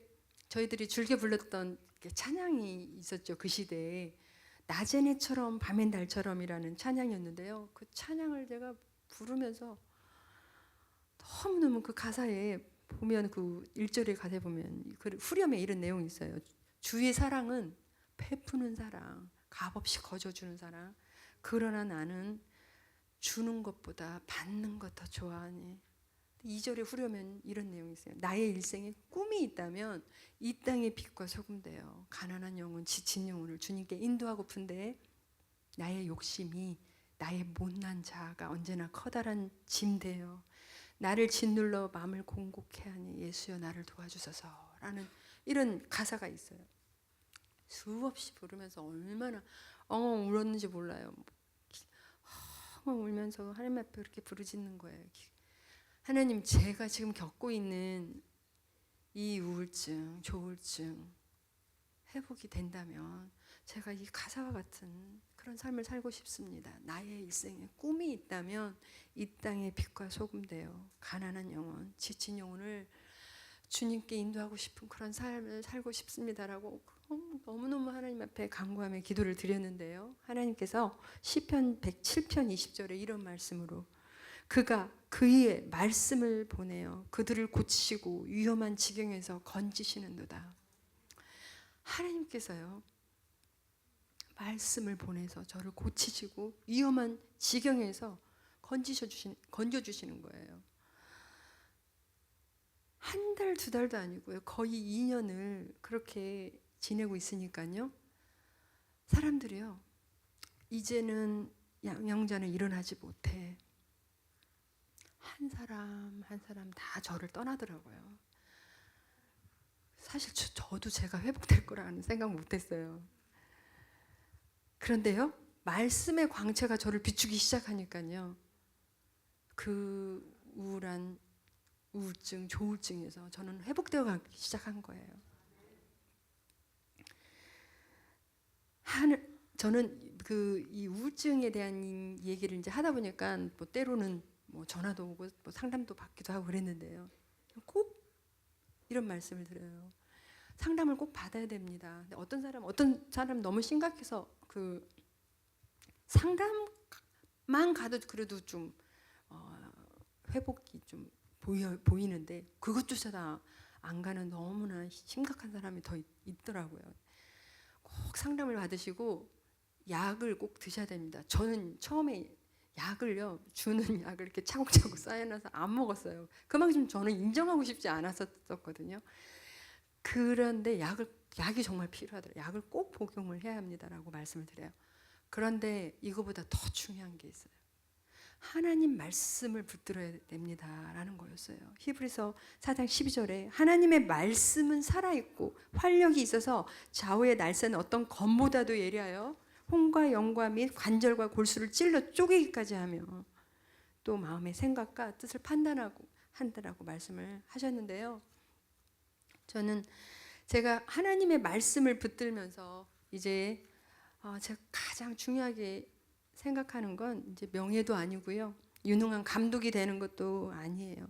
저희들이 즐겨 불렀던 찬양이 있었죠. 그 시대에 낮엔 해처럼 밤엔 달처럼이라는 찬양이었는데요. 그 찬양을 제가 부르면서 너무너무 그 가사에 보면 그 1절의 가사에 보면 그 후렴에 이런 내용이 있어요. 주의 사랑은 베푸는 사랑, 값없이 거저주는 사랑. 그러나 나는 주는 것보다 받는 것 더 좋아하니. 2절의 후렴엔 이런 내용이 있어요. 나의 일생에 꿈이 있다면 이 땅의 빛과 소금 되어 가난한 영혼, 지친 영혼을 주님께 인도하고픈데 나의 욕심이 나의 못난 자아가 언제나 커다란 짐 되어 나를 짓눌러 마음을 공곡해 하니 예수여 나를 도와주소서라는 이런 가사가 있어요. 수없이 부르면서 얼마나 엉엉 울었는지 몰라요. 엉엉 울면서 하나님 앞에 그렇게 부르짖는 거예요. 하나님, 제가 지금 겪고 있는 이 우울증, 조울증 회복이 된다면 제가 이 가사와 같은 그런 삶을 살고 싶습니다. 나의 일생에 꿈이 있다면 이 땅의 빛과 소금 되어 가난한 영혼, 지친 영혼을 주님께 인도하고 싶은 그런 삶을 살고 싶습니다라고 너무너무 하나님 앞에 간구하며 기도를 드렸는데요. 하나님께서 시편 107편 20절에 이런 말씀으로 그가 그의 말씀을 보내어 그들을 고치시고 위험한 지경에서 건지시는도다. 하나님께서요, 말씀을 보내서 저를 고치시고 위험한 지경에서 건져주시는 거예요. 한 달, 두 달도 아니고요. 거의 2년을 그렇게 지내고 있으니까요. 사람들이요, 이제는 양양자는 일어나지 못해. 한 사람 한 사람 다 저를 떠나더라고요. 사실 저도 제가 회복될 거라는 생각 못했어요. 그런데요, 말씀의 광채가 저를 비추기 시작하니까요, 그 우울한 우울증, 조울증에서 저는 회복되어 가기 시작한 거예요. 저는 이 우울증에 대한 얘기를 이제 하다 보니까 뭐 때로는 뭐 전화도 오고 뭐 상담도 받기도 하고 그랬는데요. 꼭 이런 말씀을 드려요. 상담을 꼭 받아야 됩니다. 근데 어떤 사람 너무 심각해서 그 상담만 가도 그래도 좀 회복이 좀 보이는데 그것조차 안 가는 너무나 심각한 사람이 더 있더라고요. 꼭 상담을 받으시고 약을 꼭 드셔야 됩니다. 저는 처음에 약을요, 주는 약을 이렇게 차곡차곡 쌓여놔서 안 먹었어요. 그만큼 저는 인정하고 싶지 않았었거든요. 그런데 약이 정말 필요하더라고요. 약을 꼭 복용을 해야 합니다라고 말씀을 드려요. 그런데 이거보다 더 중요한 게 있어요. 하나님 말씀을 붙들어야 됩니다라는 거였어요. 히브리서 4장 12절에 하나님의 말씀은 살아있고 활력이 있어서 좌우의 날쌘 어떤 검보다도 예리하여 혼과 영과 및 관절과 골수를 찔러 쪼개기까지 하며 또 마음의 생각과 뜻을 판단하고 한다라고 말씀을 하셨는데요. 저는 제가 하나님의 말씀을 붙들면서 이제 제가 가장 중요하게 생각하는 건 이제 명예도 아니고요, 유능한 감독이 되는 것도 아니에요.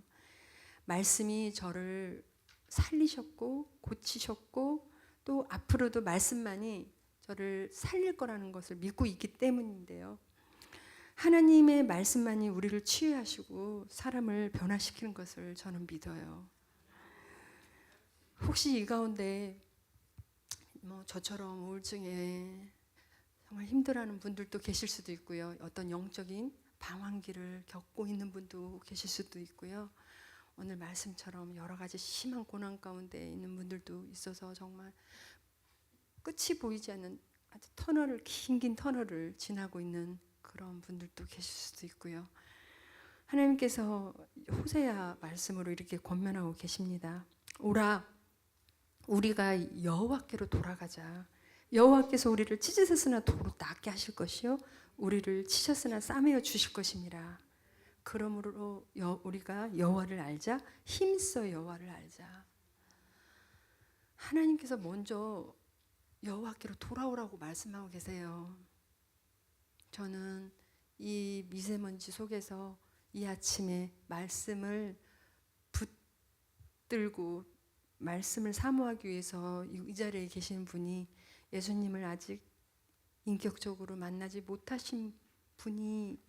말씀이 저를 살리셨고 고치셨고 또 앞으로도 말씀만이 저를 살릴 거라는 것을 믿고 있기 때문인데요. 하나님의 말씀만이 우리를 치유하시고 사람을 변화시키는 것을 저는 믿어요. 혹시 이 가운데 뭐 저처럼 우울증에 정말 힘들어하는 분들도 계실 수도 있고요. 어떤 영적인 방황기를 겪고 있는 분도 계실 수도 있고요. 오늘 말씀처럼 여러 가지 심한 고난 가운데 있는 분들도 있어서 정말 끝이 보이지 않는 아주 긴 터널을 지나고 있는 그런 분들도 계실 수도 있고요. 하나님께서 호세아 말씀으로 이렇게 권면하고 계십니다. 오라, 우리가 여호와께로 돌아가자. 여호와께서 우리를 찢으셨으나 도로 낫게 하실 것이요 우리를 치셨으나 싸매어 주실 것입니다. 그러므로 우리가 여호와를 알자. 힘써 여호와를 알자. 하나님께서 먼저 여호와께로 돌아오라고 말씀하고 계세요. 저는 이 미세먼지 속에서 이 아침에 말씀을 붙들고 말씀을 사모하기 위해서 이 자리에 계신 분이 예수님을 아직 인격적으로 만나지 못하신 분이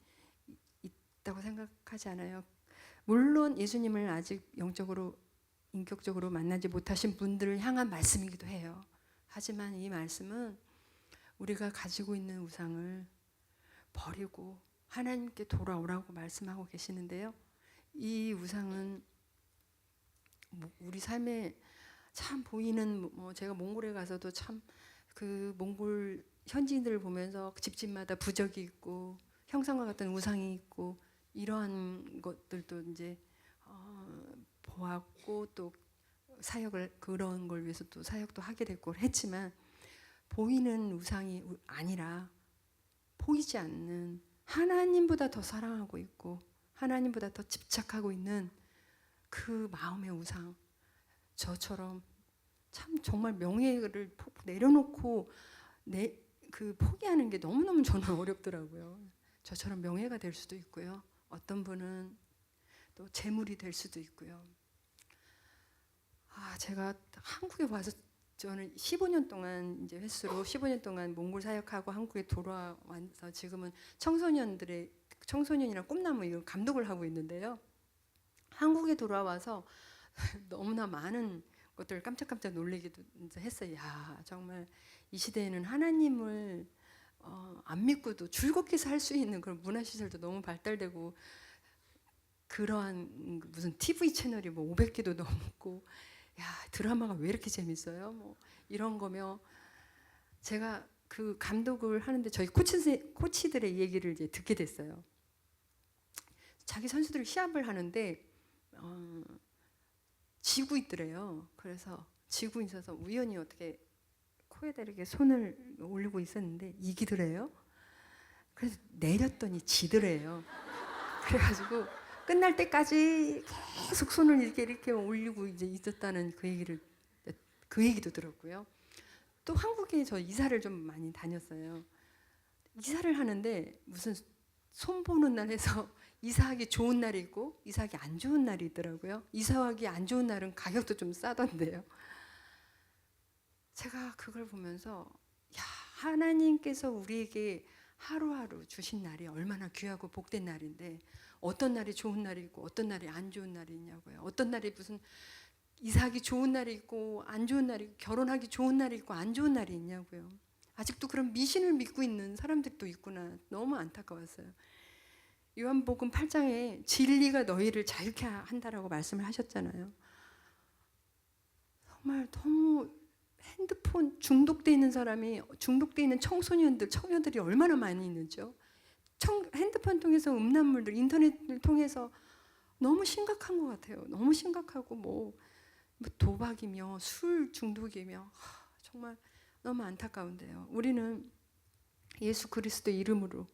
있다고 생각하지 않아요. 물론 예수님을 아직 영적으로 인격적으로 만나지 못하신 분들을 향한 말씀이기도 해요. 하지만 이 말씀은 우리가 가지고 있는 우상을 버리고 하나님께 돌아오라고 말씀하고 계시는데요. 이 우상은 우리 삶에 참 보이는, 제가 몽골에 가서도 참 그 몽골 현지인들을 보면서 집집마다 부적이 있고 형상과 같은 우상이 있고 이러한 것들도 이제 보았고 또 사역을 그런 걸 위해서 또 사역도 하게 됐고 했지만 보이는 우상이 아니라 보이지 않는 하나님보다 더 사랑하고 있고 하나님보다 더 집착하고 있는 그 마음의 우상, 저처럼 참 정말 명예를 내려놓고 포기하는 게 너무너무 저는 어렵더라고요. 저처럼 명예가 될 수도 있고요. 어떤 분은 또 재물이 될 수도 있고요. 제가 한국에 와서 저는 15년 동안 이제 횟수로 15년 동안 몽골 사역하고 한국에 돌아와서 지금은 청소년이랑 꿈나무 이런 감독을 하고 있는데요. 한국에 돌아와서 너무나 많은 것들을 깜짝깜짝 놀라기도 했어요. 야, 정말 이 시대에는 하나님을 안 믿고도 즐겁게 살 수 있는 그런 문화시설도 너무 발달되고, 그러한 무슨 TV 채널이 뭐 500개도 넘고, 야, 드라마가 왜 이렇게 재밌어요? 뭐 이런 거며, 제가 그 감독을 하는데 저희 코치들의 얘기를 이제 듣게 됐어요. 자기 선수들이 시합을 하는데 지고 있더래요. 그래서 지고 있어서 우연히 어떻게 코에다 이렇게 손을 올리고 있었는데 이기더래요. 그래서 내렸더니 지더래요. 그래가지고 끝날 때까지 계속 손을 이렇게 올리고 이제 있었다는 그 얘기도 들었고요. 또 한국에 저 이사를 좀 많이 다녔어요. 이사를 하는데 무슨 손 보는 날 해서 이사하기 좋은 날이 있고 이사하기 안 좋은 날이 있더라고요. 이사하기 안 좋은 날은 가격도 좀 싸던데요. 제가 그걸 보면서 야, 하나님께서 우리에게 하루하루 주신 날이 얼마나 귀하고 복된 날인데 어떤 날이 좋은 날이 있고 어떤 날이 안 좋은 날이 있냐고요. 어떤 날이 무슨 이사하기 좋은 날이 있고 안 좋은 날이 있고 결혼하기 좋은 날이 있고 안 좋은 날이 있냐고요. 아직도 그런 미신을 믿고 있는 사람들도 있구나. 너무 안타까웠어요. 요한복음 8장에 진리가 너희를 자유케 한다라고 말씀을 하셨잖아요. 정말 너무 핸드폰 중독돼 있는 사람이, 중독돼 있는 청년들이 얼마나 많이 있는지요. 핸드폰 통해서 음란물들, 인터넷을 통해서 너무 심각한 것 같아요. 너무 심각하고 뭐 도박이며 술 중독이며 정말 너무 안타까운데요. 우리는 예수 그리스도 이름으로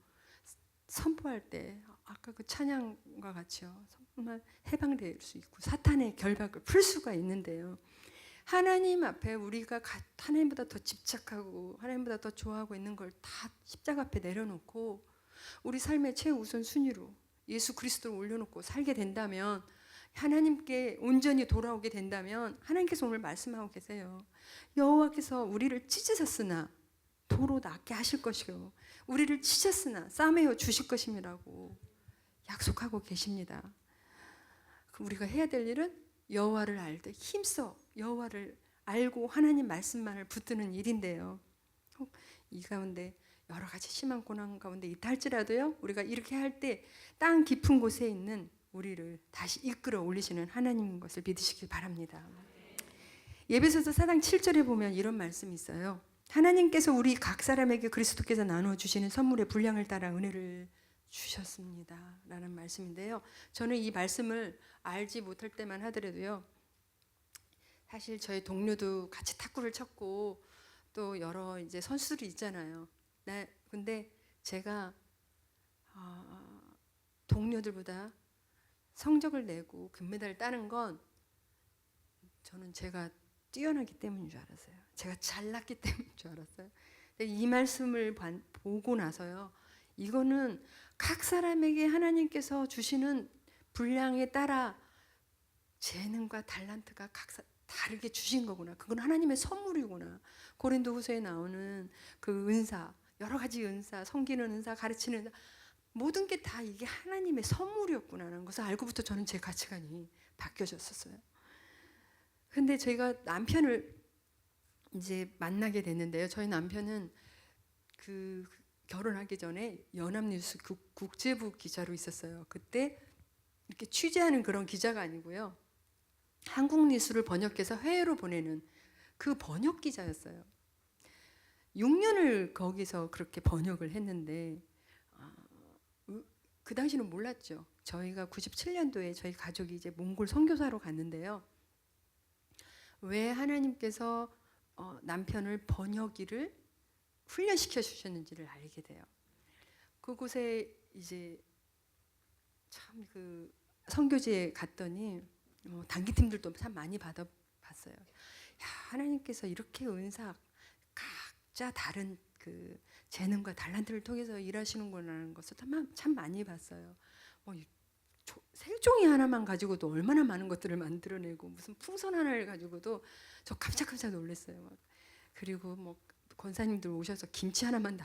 선포할 때 아까 그 찬양과 같이요. 정말 해방될 수 있고 사탄의 결박을 풀 수가 있는데요. 하나님 앞에 우리가 하나님보다 더 집착하고 하나님보다 더 좋아하고 있는 걸 다 십자가 앞에 내려놓고 우리 삶의 최우선 순위로 예수 그리스도를 올려놓고 살게 된다면, 하나님께 온전히 돌아오게 된다면 하나님께서 오늘 말씀하고 계세요. 여호와께서 우리를 찢으셨으나 도로 낫게 하실 것이요 우리를 찢었으나 싸매어 주실 것임이라고 약속하고 계십니다. 우리가 해야 될 일은 여호와를 알되 힘써 여호와를 알고 하나님 말씀만을 붙드는 일인데요. 이 가운데 여러 가지 심한 고난 가운데 있다 할지라도요, 우리가 이렇게 할 때 땅 깊은 곳에 있는 우리를 다시 이끌어 올리시는 하나님인 것을 믿으시길 바랍니다. 에베소서 4장 7절에 보면 이런 말씀이 있어요. 하나님께서 우리 각 사람에게 그리스도께서 나누어 주시는 선물의 분량을 따라 은혜를 주셨습니다 라는 말씀인데요. 저는 이 말씀을 알지 못할 때만 하더라도요, 사실 저희 동료도 같이 탁구를 쳤고 또 여러 이제 선수들이 있잖아요. 근데 제가 동료들보다 성적을 내고 금메달을 따는 건 저는 제가 뛰어나기 때문인 줄 알았어요. 제가 잘났기 때문인 줄 알았어요. 근데 이 말씀을 보고 나서요, 이거는 각 사람에게 하나님께서 주시는 분량에 따라 재능과 달란트가 다르게 주신 거구나. 그건 하나님의 선물이구나. 고린도후서에 나오는 그 은사, 여러 가지 은사, 섬기는 은사, 가르치는 은사, 모든 게 다 이게 하나님의 선물이었구나라는 것을 알고부터 저는 제 가치관이 바뀌어졌었어요. 근데 제가 남편을 이제 만나게 됐는데요. 저희 남편은 그 결혼하기 전에 연합뉴스 국제부 기자로 있었어요. 그때 이렇게 취재하는 그런 기자가 아니고요, 한국 뉴스를 번역해서 해외로 보내는 그 번역 기자였어요. 6년을 거기서 그렇게 번역을 했는데 그 당시는 몰랐죠. 저희가 97년도에 저희 가족이 이제 몽골 선교사로 갔는데요. 왜 하나님께서 남편을 번역기를 훈련시켜 주셨는지를 알게 돼요. 그곳에 이제 참 그 선교지에 갔더니 단기팀들도 참 많이 봤어요. 야, 하나님께서 이렇게 은사 각자 다른 그 재능과 달란트를 통해서 일하시는구나라는 것을 참 많이 봤어요. 뭐 색종이 하나만 가지고도 얼마나 많은 것들을 만들어내고 무슨 풍선 하나를 가지고도 저 깜짝깜짝 놀랐어요. 막. 그리고 뭐 권사님들 오셔서 김치 하나만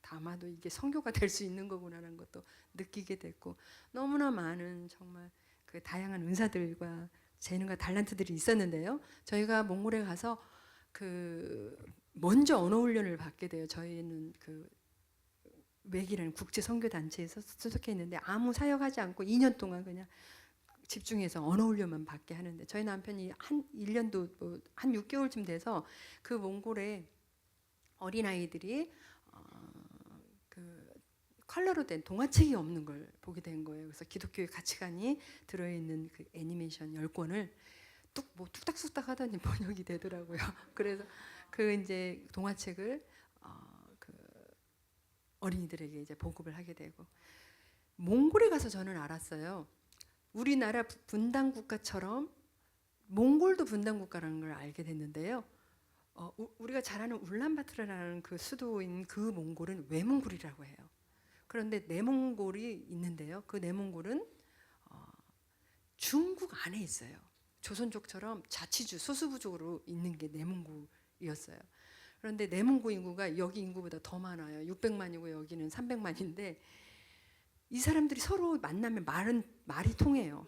담아도 이게 선교가 될 수 있는 거구나라는 것도 느끼게 됐고 너무나 많은 정말 그 다양한 은사들과 재능과 달란트들이 있었는데요. 저희가 몽골에 가서 그 먼저 언어 훈련을 받게 돼요. 저희는 그 웩이라는 국제 선교 단체에서 소속해 있는데 아무 사역하지 않고 2년 동안 그냥 집중해서 언어 훈련만 받게 하는데 저희 남편이 한 1년도 한 6개월쯤 돼서 그 몽골에 어린 아이들이 그 컬러로 된 동화책이 없는 걸 보게 된 거예요. 그래서 기독교의 가치관이 들어있는 그 애니메이션 10권을 뚝딱뚝딱 하더니 번역이 되더라고요. 그래서 그 이제 동화책을 그 어린이들에게 이제 보급을 하게 되고 몽골에 가서 저는 알았어요. 우리나라 분단 국가처럼 몽골도 분단 국가라는 걸 알게 됐는데요. 우리가 잘 아는 울란바토르라는 그 수도인 그 몽골은 외몽골이라고 해요. 그런데 내몽골이 있는데요. 그 내몽골은 중국 안에 있어요. 조선족처럼 자치주 소수부족으로 있는 게 내몽골이었어요. 그런데 내몽골 인구가 여기 인구보다 더 많아요. 600만이고 여기는 300만인데 이 사람들이 서로 만나면 말이 통해요.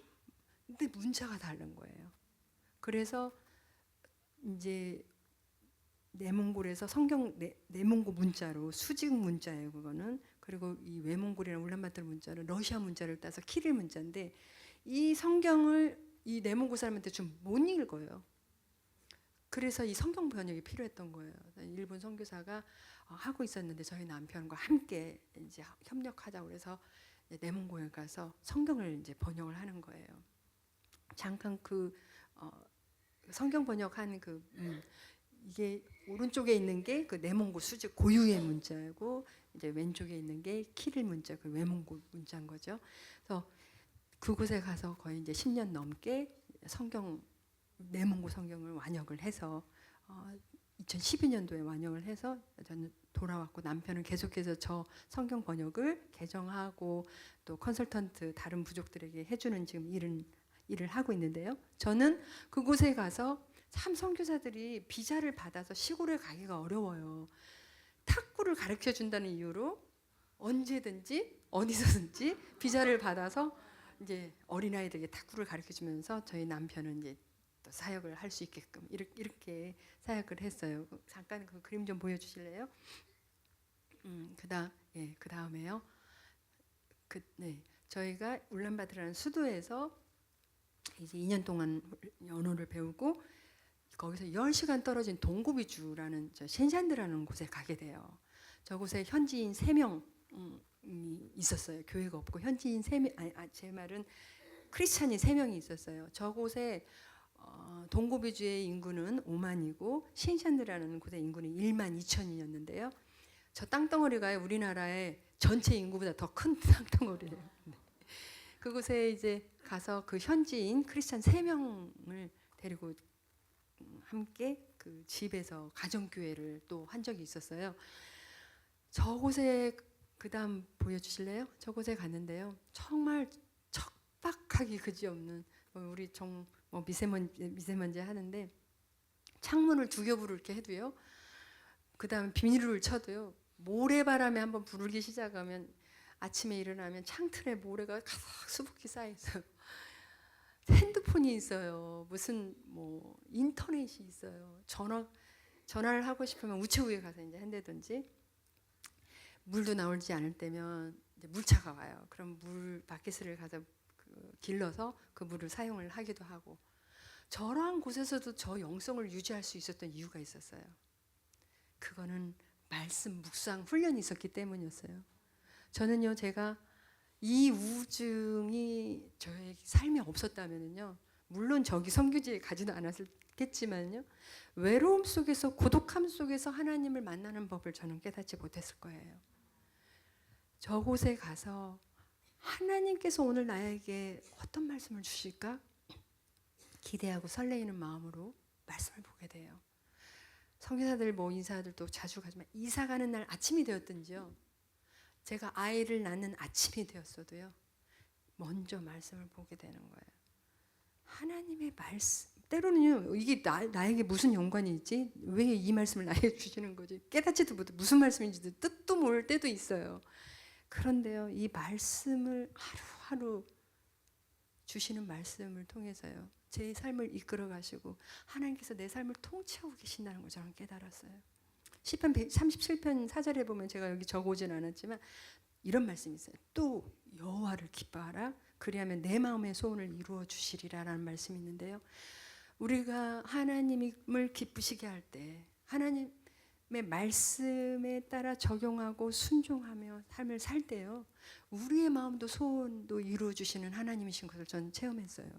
근데 문자가 다른 거예요. 그래서 이제 내몽골에서 성경 내몽골 문자로 수직 문자예요. 그거는. 그리고 이 외몽골이나 울란바토르 문자는 러시아 문자를 따서 키릴 문자인데 이 성경을 이 내몽골 사람한테 좀 못 읽어요. 그래서 이 성경 번역이 필요했던 거예요. 일본 선교사가 하고 있었는데 저희 남편과 함께 이제 협력하자고 그래서 내몽골에 가서 성경을 이제 번역을 하는 거예요. 잠깐 그 성경 번역한 그 이게 오른쪽에 있는 게 그 내몽골 수직 고유의 문자고 이제 왼쪽에 있는 게 키릴 문자 그 외몽골 문자인 거죠. 그래서 그곳에 가서 거의 이제 10년 넘게 내몽골 성경을 완역을 해서 2012년도에 완역을 해서 저는 돌아왔고 남편은 계속해서 저 성경 번역을 개정하고 또 컨설턴트 다른 부족들에게 해주는 지금 일을 하고 있는데요. 저는 그곳에 가서 참 선교사들이 비자를 받아서 시골에 가기가 어려워요. 탁구를 가르쳐 준다는 이유로 언제든지 어디서든지 비자를 받아서 이제 어린아이들에게 탁구를 가르쳐 주면서 저희 남편은 이제 또 사역을 할 수 있게끔 이렇게 사역을 했어요. 잠깐 그 그림 좀 보여주실래요? 그다음에요. 저희가 울란바토르라는 수도에서 이제 2년 동안 언어를 배우고 거기서 10시간 떨어진 동고비주라는 신샨드라는 곳에 가게 돼요. 저곳에 현지인 3명이 있었어요. 교회가 없고 현지인 3명, 제 말은 크리스찬이 3명이 있었어요. 저곳에 동고비주의 인구는 5만이고 신샨드라는 곳의 인구는 1만 2천이었는데요. 저 땅덩어리가 우리나라의 전체 인구보다 더 큰 땅덩어리예요. 그곳에 이제 가서 그 현지인 크리스찬 3명을 데리고 함께 그 집에서 가정교회를 또 한 적이 있었어요. 저곳에 그다음 보여주실래요? 저곳에 갔는데요. 정말 척박하기 그지없는 우리 미세먼지 하는데 창문을 두 겹으로 이렇게 해도요. 그다음 비닐을 쳐도요. 모래바람에 한번 불기 시작하면 아침에 일어나면 창틀에 모래가 가득 수북히 쌓여 있어요. 핸드폰이 있어요. 무슨 인터넷이 있어요. 전화를 하고 싶으면 우체국에 가서 이제 한다든지 물도 나오지 않을 때면 이제 물차가 와요. 그럼 물 바켓을 가서 길러서 그 물을 사용을 하기도 하고 저러한 곳에서도 저 영성을 유지할 수 있었던 이유가 있었어요. 그거는 말씀 묵상 훈련이 있었기 때문이었어요. 저는요 제가 이 우증이 저의 삶에 없었다면요 물론 저기 선교지에 가지도 않았겠지만요 외로움 속에서 고독함 속에서 하나님을 만나는 법을 저는 깨닫지 못했을 거예요. 저곳에 가서 하나님께서 오늘 나에게 어떤 말씀을 주실까 기대하고 설레이는 마음으로 말씀을 보게 돼요. 선교사들 뭐 인사들도 자주 가지만 이사 가는 날 아침이 되었든지요. 제가 아이를 낳는 아침이 되었어도요. 먼저 말씀을 보게 되는 거예요. 하나님의 말씀. 때로는요. 이게 나에게 무슨 연관이 있지? 왜 이 말씀을 나에게 주시는 거지? 깨닫지도 못해 무슨 말씀인지도 뜻도 모를 때도 있어요. 그런데요. 이 말씀을 하루하루 주시는 말씀을 통해서요. 제 삶을 이끌어 가시고 하나님께서 내 삶을 통치하고 계신다는 걸 저는 깨달았어요. 시편 137편 4절에 보면 제가 여기 적어오진 않았지만 이런 말씀이 있어요. 또 여호와를 기뻐하라. 그리하면 내 마음의 소원을 이루어 주시리라라는 말씀이 있는데요. 우리가 하나님을 기쁘시게 할 때 하나님의 말씀에 따라 적용하고 순종하며 삶을 살 때요. 우리의 마음도 소원도 이루어 주시는 하나님이신 것을 저는 체험했어요.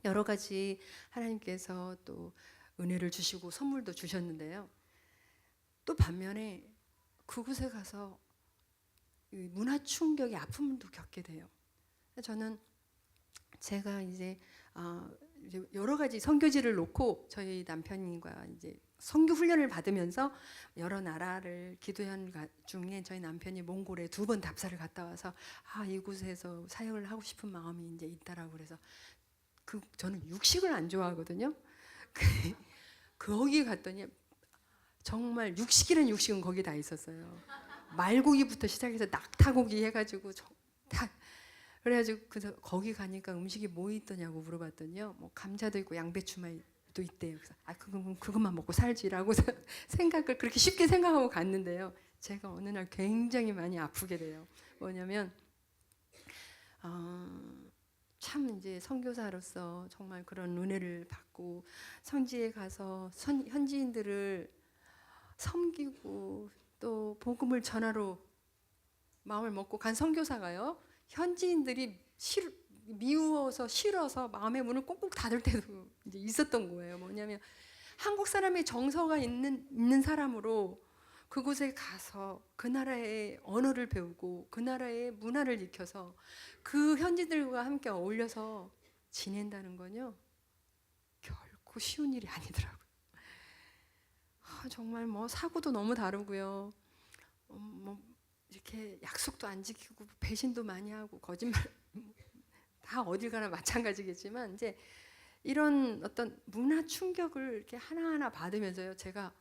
여러 가지 하나님께서 또 은혜를 주시고 선물도 주셨는데요. 또 반면에 그곳에 가서 문화 충격의 아픔도 겪게 돼요. 저는 제가 이제 여러 가지 선교지를 놓고 저희 남편과 이제 선교 훈련을 받으면서 여러 나라를 기도한 중에 저희 남편이 몽골에 2번 답사를 갔다 와서 이곳에서 사역을 하고 싶은 마음이 이제 있다라고 그래서 저는 육식을 안 좋아하거든요. 거기 갔더니 정말 육식이란 육식은 거기 다 있었어요. 말고기부터 시작해서 낙타고기 해가지고 다 그래가지고 그래서 거기 가니까 음식이 뭐 있더냐고 물어봤더니요. 뭐 감자도 있고 양배추도 있대요. 그래서 그것만 먹고 살지라고 생각을 그렇게 쉽게 생각하고 갔는데요. 제가 어느 날 굉장히 많이 아프게 돼요. 뭐냐면 참 이제 선교사로서 정말 그런 은혜를 받고 성지에 가서 현지인들을 섬기고 또 복음을 전하러 마음을 먹고 간 선교사가요. 현지인들이 미워서 싫어서 마음의 문을 꼭꼭 닫을 때도 이제 있었던 거예요. 뭐냐면 한국 사람의 정서가 있는 사람으로 그곳에 가서 그 나라의 언어를 배우고 그 나라의 문화를 익혀서 그 현지들과 함께 어울려서 지낸다는 건요. 결코 쉬운 일이 아니더라고요. 정말 뭐 사고도 너무 다르고요. 뭐 이렇게 약속도 안 지키고 배신도 많이 하고 거짓말 다 어딜 가나 마찬가지겠지만 이제 이런 어떤 문화 충격을 이렇게 하나하나 받으면서요. 제가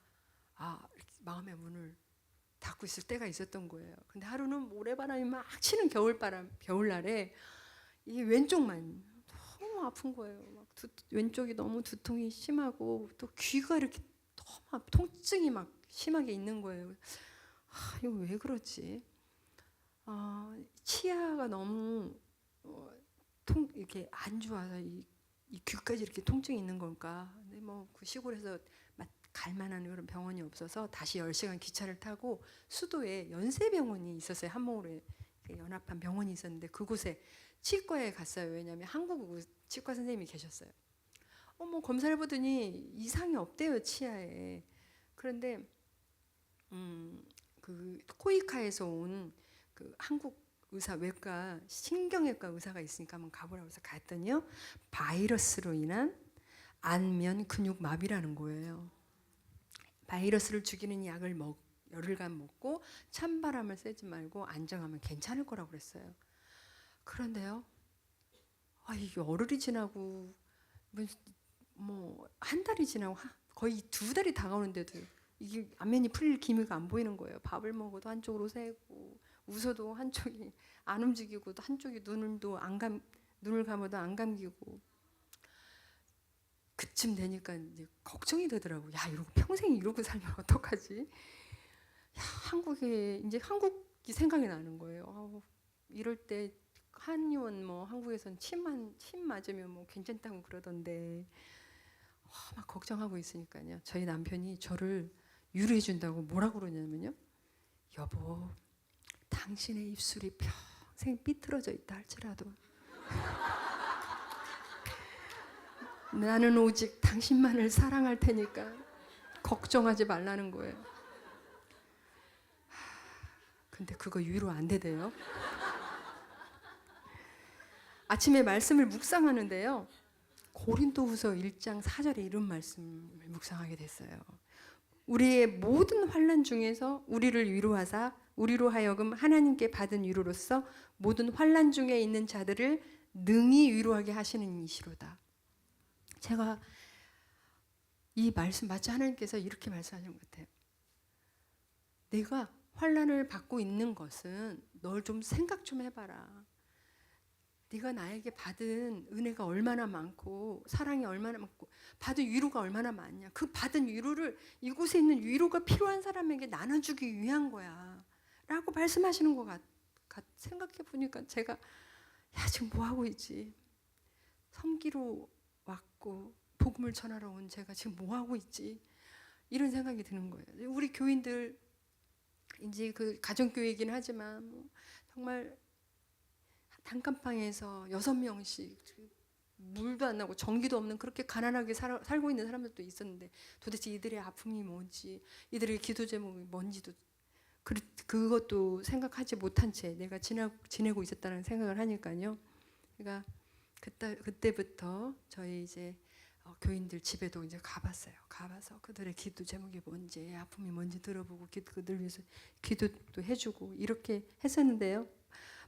이렇게 마음의 문을 닫고 있을 때가 있었던 거예요. 근데 하루는 모래바람이 막 치는 겨울날에 이 왼쪽만 너무 아픈 거예요. 막 왼쪽이 너무 두통이 심하고 또 귀가 이렇게 너무 통증이 막 심하게 있는 거예요. 이거 왜 그렇지? 치아가 너무 이렇게 안 좋아서 이 귀까지 이렇게 통증이 있는 건가? 근데 뭐 그 시골에서 갈 만한 그런 병원이 없어서 다시 10시간 기차를 타고 수도에 연세병원이 있었어요. 한몽으로 연합한 병원이 있었는데 그곳에 치과에 갔어요. 왜냐하면 한국 치과 선생님이 계셨어요. 뭐 검사를 해보더니 이상이 없대요, 치아에. 그런데 그 코이카에서 온 그 한국 의사 외과 신경외과 의사가 있으니까 한번 가보라고 해서 갔더니요. 바이러스로 인한 안면 근육 마비라는 거예요. 바이러스를 죽이는 약을 열흘간 먹고 찬바람을 쐬지 말고 안정하면 괜찮을 거라고 그랬어요. 그런데요. 이게 열흘이 지나고 뭐 한 달이 지나고 거의 2달이 다가오는데도 이게 안면이 풀릴 기미가 안 보이는 거예요. 밥을 먹어도 한쪽으로 새고 웃어도 한쪽이 안 움직이고 또 한쪽이 눈을 감아도 안 감기고 그쯤 되니까 이제 걱정이 되더라고요. 이러고 평생 이러고 살면 어떡하지? 한국이 생각이 나는 거예요. 이럴 때 한의원 뭐 한국에선 침 맞으면 뭐 괜찮다고 그러던데 막 걱정하고 있으니까요. 저희 남편이 저를 위로해 준다고 뭐라고 그러냐면요. 여보, 당신의 입술이 평생 삐뚤어져 있다 할지라도 나는 오직 당신만을 사랑할 테니까 걱정하지 말라는 거예요. 근데 그거 위로 안 되대요. 아침에 말씀을 묵상하는데요. 고린도후서 1장 4절에 이런 말씀을 묵상하게 됐어요. 우리의 모든 환난 중에서 우리를 위로하사 우리로 하여금 하나님께 받은 위로로서 모든 환난 중에 있는 자들을 능히 위로하게 하시는 이시로다. 제가 이 말씀 마치 하나님께서 이렇게 말씀하시는 것 같아요. 내가 환난을 받고 있는 것은 널 좀 생각 좀 해봐라. 네가 나에게 받은 은혜가 얼마나 많고 사랑이 얼마나 많고 받은 위로가 얼마나 많냐. 그 받은 위로를 이곳에 있는 위로가 필요한 사람에게 나눠주기 위한 거야 라고 말씀하시는 것 생각해 보니까 제가 야 지금 뭐하고 있지. 섬기러 왔고 복음을 전하러 온 제가 지금 뭐하고 있지. 이런 생각이 드는 거예요. 우리 교인들 이제 그 가정교회이긴 하지만 뭐 정말 단칸방에서 6명씩 물도 안 나고 전기도 없는 그렇게 가난하게 살고 있는 사람들도 있었는데 도대체 이들의 아픔이 뭔지 이들의 기도 제목이 뭔지도 그것도 생각하지 못한 채 내가 지내고 있었다는 생각을 하니까요. 그러니까 그때부터 저희 이제 교인들 집에도 이제 가봤어요. 가봐서 그들의 기도 제목이 뭔지 아픔이 뭔지 들어보고 그들 위해서 기도도 해주고 이렇게 했었는데요.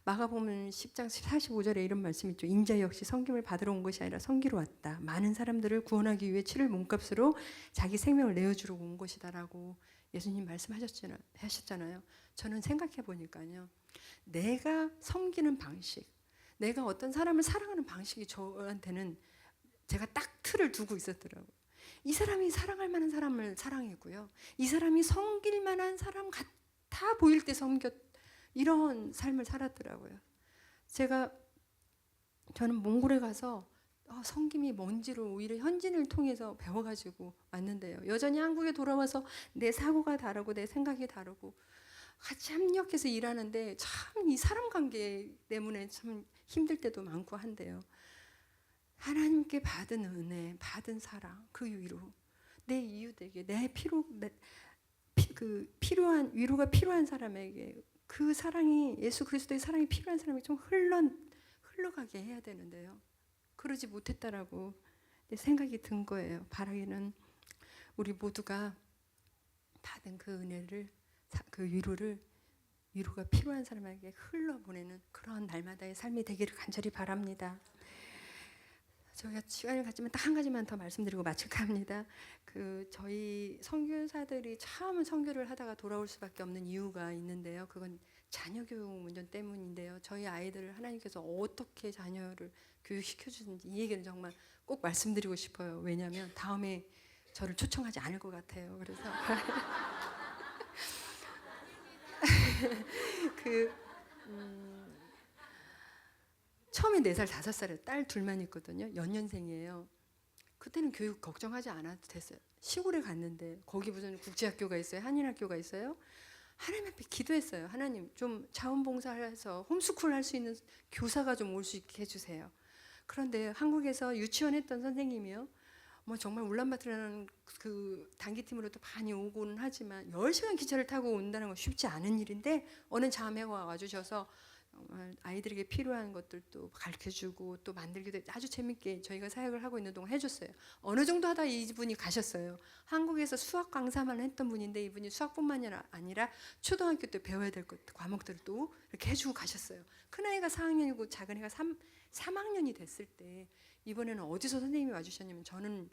마가복음 10장 45절에 이런 말씀이 있죠. 인자 역시 섬김을 받으러 온 것이 아니라 섬기러 왔다. 많은 사람들을 구원하기 위해 치를 몸값으로 자기 생명을 내어주러 온 것이다라고 예수님 말씀하셨잖아요. 저는 생각해 보니까요. 내가 섬기는 방식, 내가 어떤 사람을 사랑하는 방식이 저한테는 제가 딱 틀을 두고 있었더라고요. 이 사람이 사랑할 만한 사람을 사랑했고요. 이 사람이 섬길 만한 사람 같아 보일 때 이런 삶을 살았더라고요. 저는 몽골에 가서 섬김이 뭔지를 오히려 현진을 통해서 배워가지고 왔는데요. 여전히 한국에 돌아와서 내 사고가 다르고 내 생각이 다르고 같이 협력해서 일하는데 참 이 사람 관계 때문에 참 힘들 때도 많고 한데요. 하나님께 받은 은혜, 받은 사랑, 그 위로, 내 이웃에게 필요한 위로가 필요한 사람에게 그 사랑이 예수 그리스도의 사랑이 필요한 사람에게 좀 흘러가게 해야 되는데요. 그러지 못했다라고 생각이 든 거예요. 바라기는 우리 모두가 받은 그 은혜를 그 위로가 필요한 사람에게 흘러보내는 그런 날마다의 삶이 되기를 간절히 바랍니다. 저희가 시간을 갖지만 딱 한 가지만 더 말씀드리고 마칠까 합니다. 저희 선교사들이 처음 선교를 하다가 돌아올 수밖에 없는 이유가 있는데요. 그건 자녀 교육 문제 때문인데요. 저희 아이들을 하나님께서 어떻게 자녀를 교육시켜 주는지 이 얘기는 정말 꼭 말씀드리고 싶어요. 왜냐하면 다음에 저를 초청하지 않을 것 같아요. 그래서 처음에 4살, 5살에 딸 둘만 있거든요. 연년생이에요. 그때는 교육 걱정하지 않아도 됐어요. 시골에 갔는데 거기 무슨 국제학교가 있어요. 한인학교가 있어요. 하나님 앞에 기도했어요. 하나님 좀 자원봉사해서 홈스쿨 할 수 있는 교사가 좀 올 수 있게 해주세요. 그런데 한국에서 유치원 했던 선생님이요. 뭐 정말 울란바토르라는 그 단기팀으로도 많이 오고는 하지만 10시간 기차를 타고 온다는 건 쉽지 않은 일인데 어느 자매가 와주셔서 정말 아이들에게 필요한 것들도 가르쳐주고 또 만들기도 아주 재밌게 저희가 사역을 하고 있는 동안 해줬어요. 어느 정도 하다 이분이 가셨어요. 한국에서 수학 강사만 했던 분인데 이분이 수학뿐만이 아니라 초등학교 때 배워야 될 과목들을 또 이렇게 해주고 가셨어요. 큰아이가 4학년이고 작은애가 3학년이 됐을 때 이번에는 어디서 선생님이 와주셨냐면 저는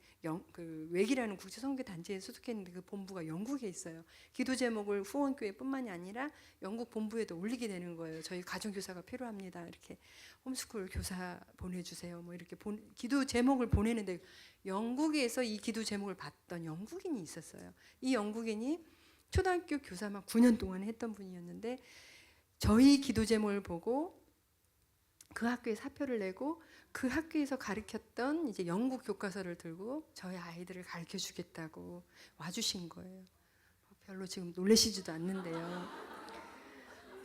웩이라는 국제선교단체에 소속했는데 그 본부가 영국에 있어요. 기도 제목을 후원교회뿐만이 아니라 영국 본부에도 올리게 되는 거예요. 저희 가정교사가 필요합니다. 이렇게 홈스쿨 교사 보내주세요. 뭐 이렇게 기도 제목을 보내는데 영국에서 이 기도 제목을 받던 영국인이 있었어요. 이 영국인이 초등학교 교사만 9년 동안 했던 분이었는데 저희 기도 제목을 보고 그 학교에 사표를 내고 그 학교에서 가르쳤던 이제 영국 교과서를 들고 저희 아이들을 가르쳐 주겠다고 와주신 거예요. 별로 지금 놀라시지도 않는데요.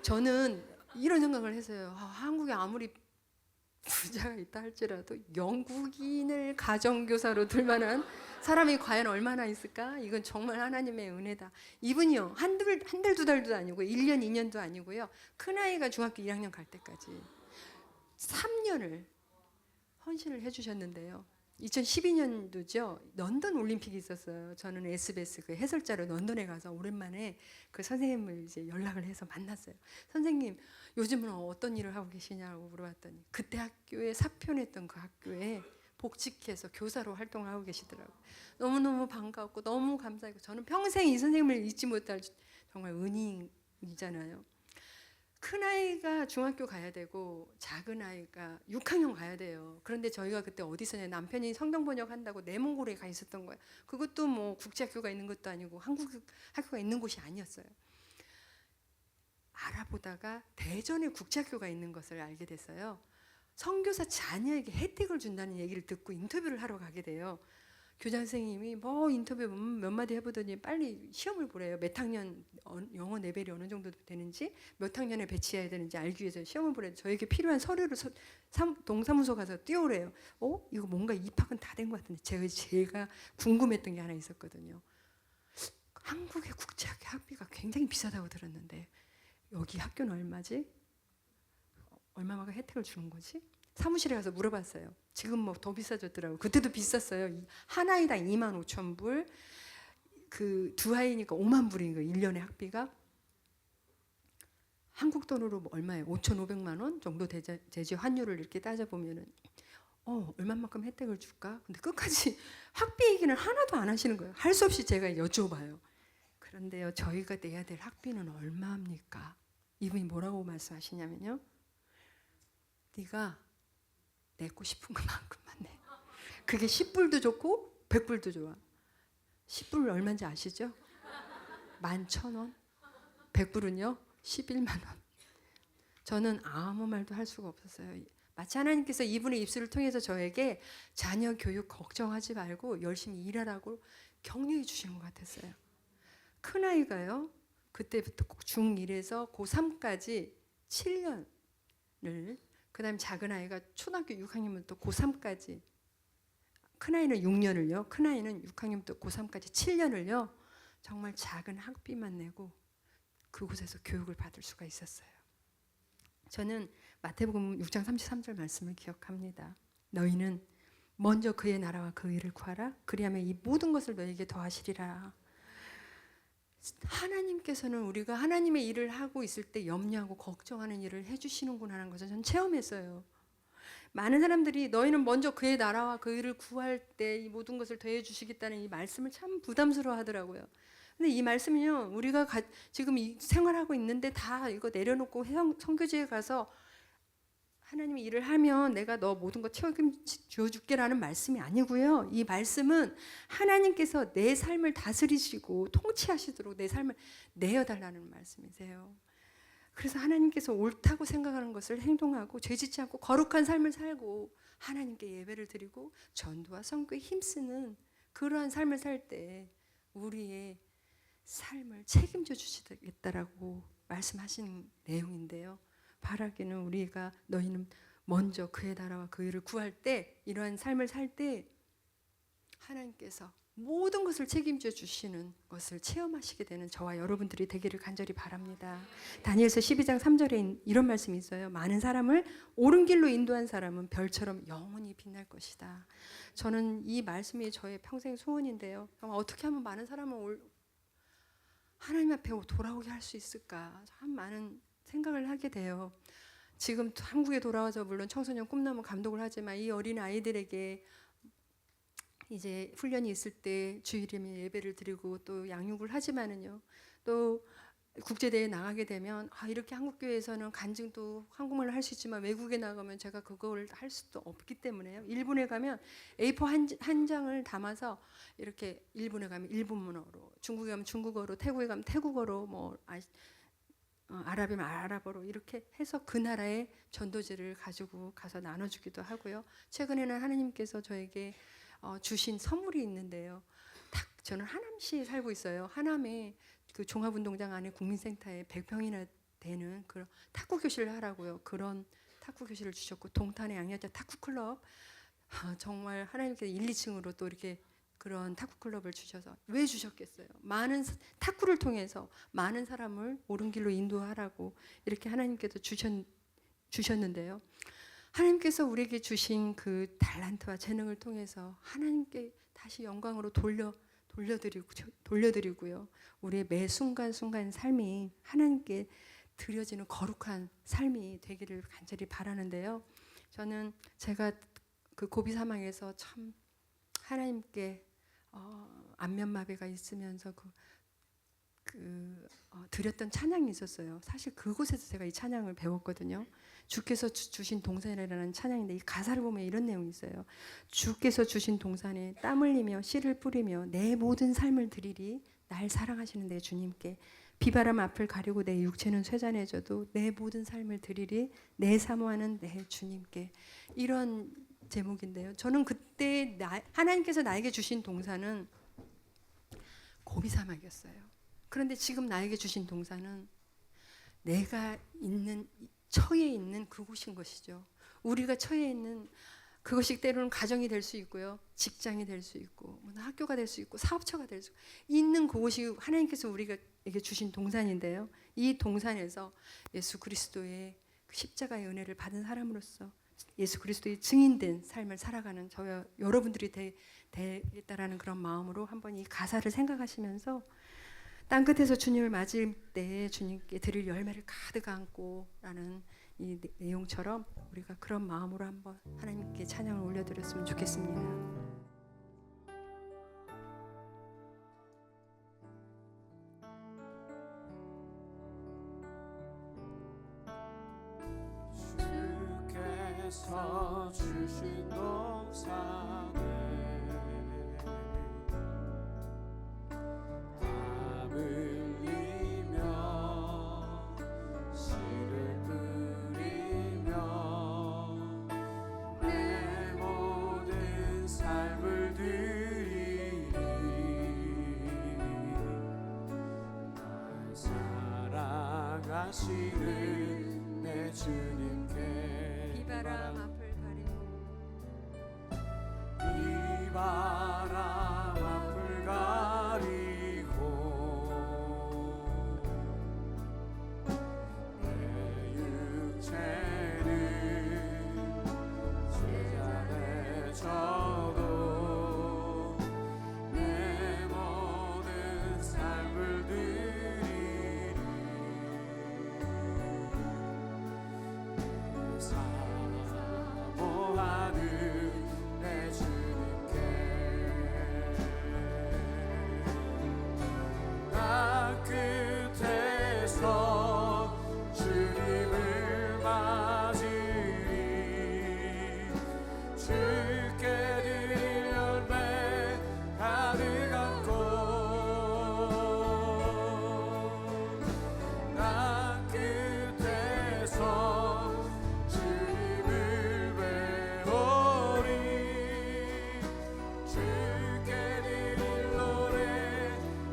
저는 이런 생각을 했어요. 한국에 아무리 부자가 있다 할지라도 영국인을 가정교사로 둘 만한 사람이 과연 얼마나 있을까? 이건 정말 하나님의 은혜다. 이분이요. 한 달, 두 달도 아니고 1년, 2년도 아니고요. 큰아이가 중학교 1학년 갈 때까지 3년을 헌신을 해주셨는데요. 2012년도죠. 런던 올림픽이 있었어요. 저는 SBS 그 해설자로 런던에 가서 오랜만에 그 선생님을 이제 연락을 해서 만났어요. 선생님, 요즘은 어떤 일을 하고 계시냐고 물어봤더니 그때 학교에 사표냈던 그 학교에 복직해서 교사로 활동을 하고 계시더라고요. 너무너무 반가웠고 너무 감사했고 저는 평생 이 선생님을 잊지 못할 정말 은인이잖아요. 큰 아이가 중학교 가야 되고 작은 아이가 6학년 가야 돼요. 그런데 저희가 그때 어디서냐, 남편이 성경 번역한다고 내몽골에 가 있었던 거예요. 그것도 뭐 국제학교가 있는 것도 아니고 한국 학교가 있는 곳이 아니었어요. 알아보다가 대전에 국제학교가 있는 것을 알게 됐어요. 선교사 자녀에게 혜택을 준다는 얘기를 듣고 인터뷰를 하러 가게 돼요. 교장 선생님이 뭐 인터뷰 몇 마디 해보더니 빨리 시험을 보래요. 몇 학년 영어 레벨이 어느 정도 되는지, 몇 학년에 배치해야 되는지 알기 위해서 시험을 보래요. 저에게 필요한 서류를 동사무소 가서 띄우래요. 이거 뭔가 입학은 다 된 것 같은데 제가 궁금했던 게 하나 있었거든요. 한국의 국제학교 학비가 굉장히 비싸다고 들었는데 여기 학교는 얼마지? 얼마만큼 혜택을 주는 거지? 사무실에 가서 물어봤어요. 지금 뭐 더 비싸졌더라고요. 그때도 비쌌어요. 한 아이당 25,000불, 그 두 아이니까 5만 불인 거예요. 1년에 학비가. 한국 돈으로 뭐 얼마예요? 5,500만 원 정도 되죠. 환율을 이렇게 따져보면은 얼마만큼 혜택을 줄까? 근데 끝까지 학비 얘기는 하나도 안 하시는 거예요. 할 수 없이 제가 여쭤봐요. 그런데요, 저희가 내야 될 학비는 얼마입니까? 이분이 뭐라고 말씀하시냐면요, 네가 내고 싶은 것만큼만 내. 그게 10불도 좋고 100불도 좋아. 10불 얼마인지 아시죠? 11,000원. 100불은요 11만 원. 저는 아무 말도 할 수가 없었어요. 마치 하나님께서 이분의 입술을 통해서 저에게 자녀 교육 걱정하지 말고 열심히 일하라고 격려해 주시는 것 같았어요. 큰아이가요, 그때부터 중1에서 고3까지 7년을, 그 다음에 작은 아이가 초등학교 6학년부터 고3까지, 큰아이는 6년을요, 큰아이는 6학년부터 고3까지 7년을요 정말 작은 학비만 내고 그곳에서 교육을 받을 수가 있었어요. 저는 마태복음 6장 33절 말씀을 기억합니다. 너희는 먼저 그의 나라와 그 의를 구하라. 그리하면 이 모든 것을 너희에게 더하시리라. 하나님께서는 우리가 하나님의 일을 하고 있을 때 염려하고 걱정하는 일을 해주시는구나 하는 것을 저는 체험했어요. 많은 사람들이 너희는 먼저 그의 나라와 그 일을 구할 때 이 모든 것을 더해 주시겠다는 이 말씀을 참 부담스러워 하더라고요. 근데 이 말씀은요, 우리가 지금 이 생활하고 있는데 다 이거 내려놓고 선교지에 가서 하나님의 일을 하면 내가 너 모든 거 책임져 줄게라는 말씀이 아니고요. 이 말씀은 하나님께서 내 삶을 다스리시고 통치하시도록 내 삶을 내어달라는 말씀이세요. 그래서 하나님께서 옳다고 생각하는 것을 행동하고 죄짓지 않고 거룩한 삶을 살고 하나님께 예배를 드리고 전도와 선교에 힘쓰는 그러한 삶을 살 때 우리의 삶을 책임져 주시겠다라고 말씀하신 내용인데요. 바라기는 우리가 너희는 먼저 그의 나라와 그 일을 구할 때, 이러한 삶을 살 때 하나님께서 모든 것을 책임져 주시는 것을 체험하시게 되는 저와 여러분들이 되기를 간절히 바랍니다. 다니엘서 12장 3절에 이런 말씀이 있어요. 많은 사람을 옳은 길로 인도한 사람은 별처럼 영원히 빛날 것이다. 저는 이 말씀이 저의 평생 소원인데요. 어떻게 하면 많은 사람을 하나님 앞에 돌아오게 할 수 있을까? 참 많은 생각을 하게 돼요. 지금 한국에 돌아와서 물론 청소년 꿈나무 감독을 하지만 이 어린 아이들에게 이제 훈련이 있을 때 주일이면 예배를 드리고 또 양육을 하지만은요, 또 국제대회에 나가게 되면 이렇게 한국교회에서는 간증도 한국말로 할 수 있지만 외국에 나가면 제가 그걸 할 수도 없기 때문에요. 일본에 가면 A4 한 장을 담아서 이렇게 일본에 가면 일본문어로, 중국에 가면 중국어로, 태국에 가면 태국어로, 뭐 아랍이면 아랍어로 이렇게 해서 그 나라의 전도지를 가지고 가서 나눠주기도 하고요. 최근에는 하나님께서 저에게 주신 선물이 있는데요. 저는 하남시에 살고 있어요. 하남에 그 종합운동장 안에 국민센터에 100평이나 되는 그런 탁구 교실을 하라고요. 그런 탁구 교실을 주셨고, 동탄의 양여자 탁구 클럽, 정말 하나님께서 1, 2층으로 또 이렇게 그런 탁구 클럽을 주셔서, 왜 주셨겠어요? 많은 탁구를 통해서 많은 사람을 옳은 길로 인도하라고 이렇게 하나님께서 주셨는데요. 하나님께서 우리에게 주신 그 달란트와 재능을 통해서 하나님께 다시 영광으로 돌려드리고요. 우리의 매 순간순간 삶이 하나님께 드려지는 거룩한 삶이 되기를 간절히 바라는데요. 저는 제가 그 고비 사망에서 참 하나님께 안면마비가 있으면서 드렸던 찬양이 있었어요. 사실 그곳에서 제가 이 찬양을 배웠거든요. 주께서 주신 동산이라는 찬양인데 이 가사를 보면 이런 내용이 있어요. 주께서 주신 동산에 땀 흘리며 씨를 뿌리며 내 모든 삶을 드리리. 날 사랑하시는 내 주님께 비바람 앞을 가리고 내 육체는 쇠잔해져도 내 모든 삶을 드리리. 내 사모하는 내 주님께. 이런 제목인데요. 저는 그때 하나님께서 나에게 주신 동산은 고비 사막이었어요. 그런데 지금 나에게 주신 동산은 내가 처해 있는 그곳인 것이죠. 우리가 처해 있는 그것이 때로는 가정이 될 수 있고요. 직장이 될 수 있고 학교가 될 수 있고 사업처가 될 수 있는 그곳이 하나님께서 우리에게 주신 동산인데요. 이 동산에서 예수 그리스도의 십자가의 은혜를 받은 사람으로서 예수 그리스도의 증인된 삶을 살아가는 저와 여러분들이 되겠다라는 그런 마음으로 한번 이 가사를 생각하시면서 땅끝에서 주님을 맞을 때 주님께 드릴 열매를 가득 안고라는 이 내용처럼 우리가 그런 마음으로 한번 하나님께 찬양을 올려드렸으면 좋겠습니다. 주께서 주신 동산에 땀 흘리며 씨를 뿌리며 내 모든 삶을 드리리. 날 사랑하시는 내 주님께 비바람 앞을 가리고 내 육체는 쇠잔해져도 내 모든 삶을 드리리. 사모하는 내 주님께 땅 끝에서 주님을 맞으리. 주께 드릴 열매 가득 안고 땅 끝에서 주님을 배우리. 주께 드릴 노래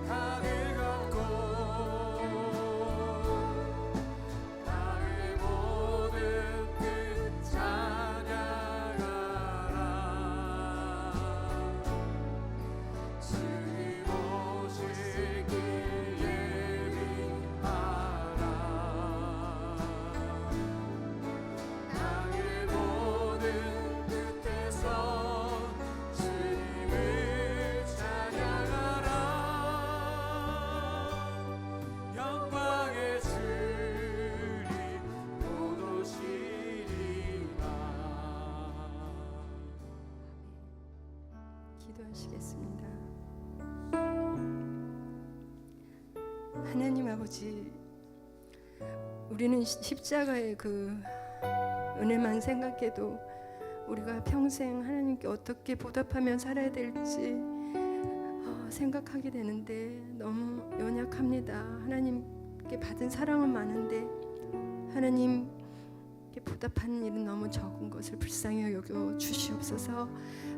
가득 안고 나의 모든 뜻 찬양하라. 주님 오시길 예비하라. 나의 모든 뜻에서 주님을 찬양하라. 영광의 주님 곧 오시리라. 기도하시겠습니다. 하나님 아버지, 우리는 십자가의 그 은혜만 생각해도 우리가 평생 하나님께 어떻게 보답하며 살아야 될지 생각하게 되는데 너무 연약합니다. 하나님께 받은 사랑은 많은데 하나님께 보답하는 일은 너무 적은 것을 불쌍히 여겨 주시옵소서.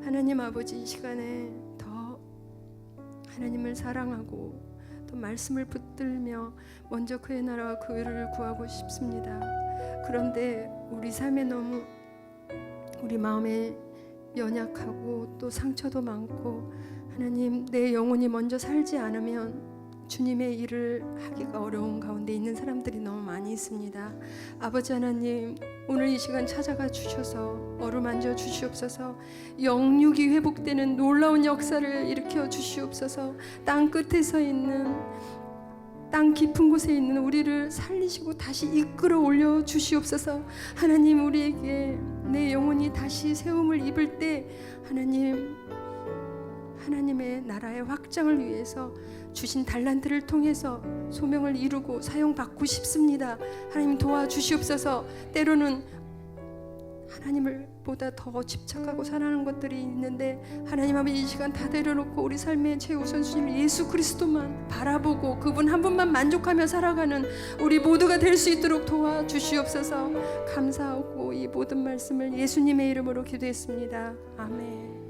하나님 아버지, 이 시간에 더 하나님을 사랑하고 또 말씀을 붙들며 먼저 그의 나라와 그 의를 구하고 싶습니다. 그런데 우리 삶에 너무 우리 마음에 연약하고 또 상처도 많고 하나님, 내 영혼이 먼저 살지 않으면 주님의 일을 하기가 어려운 가운데 있는 사람들이 너무 많이 있습니다. 아버지 하나님, 오늘 이 시간 찾아가 주셔서 어루만져 주시옵소서. 영육이 회복되는 놀라운 역사를 일으켜 주시옵소서. 땅 끝에서 있는, 땅 깊은 곳에 있는 우리를 살리시고 다시 이끌어 올려 주시옵소서. 하나님, 우리에게 내 영혼이 다시 세움을 입을 때 하나님, 하나님의 나라의 확장을 위해서 주신 달란트를 통해서 소명을 이루고 사용받고 싶습니다. 하나님 도와주시옵소서. 때로는 하나님을 보다 더 집착하고 살아가는 것들이 있는데 하나님 아버지, 이 시간 다 내려놓고 우리 삶의 최우선순위를 예수 그리스도만 바라보고 그분 한 분만 만족하며 살아가는 우리 모두가 될 수 있도록 도와주시옵소서. 감사하고 이 모든 말씀을 예수님의 이름으로 기도했습니다. 아멘.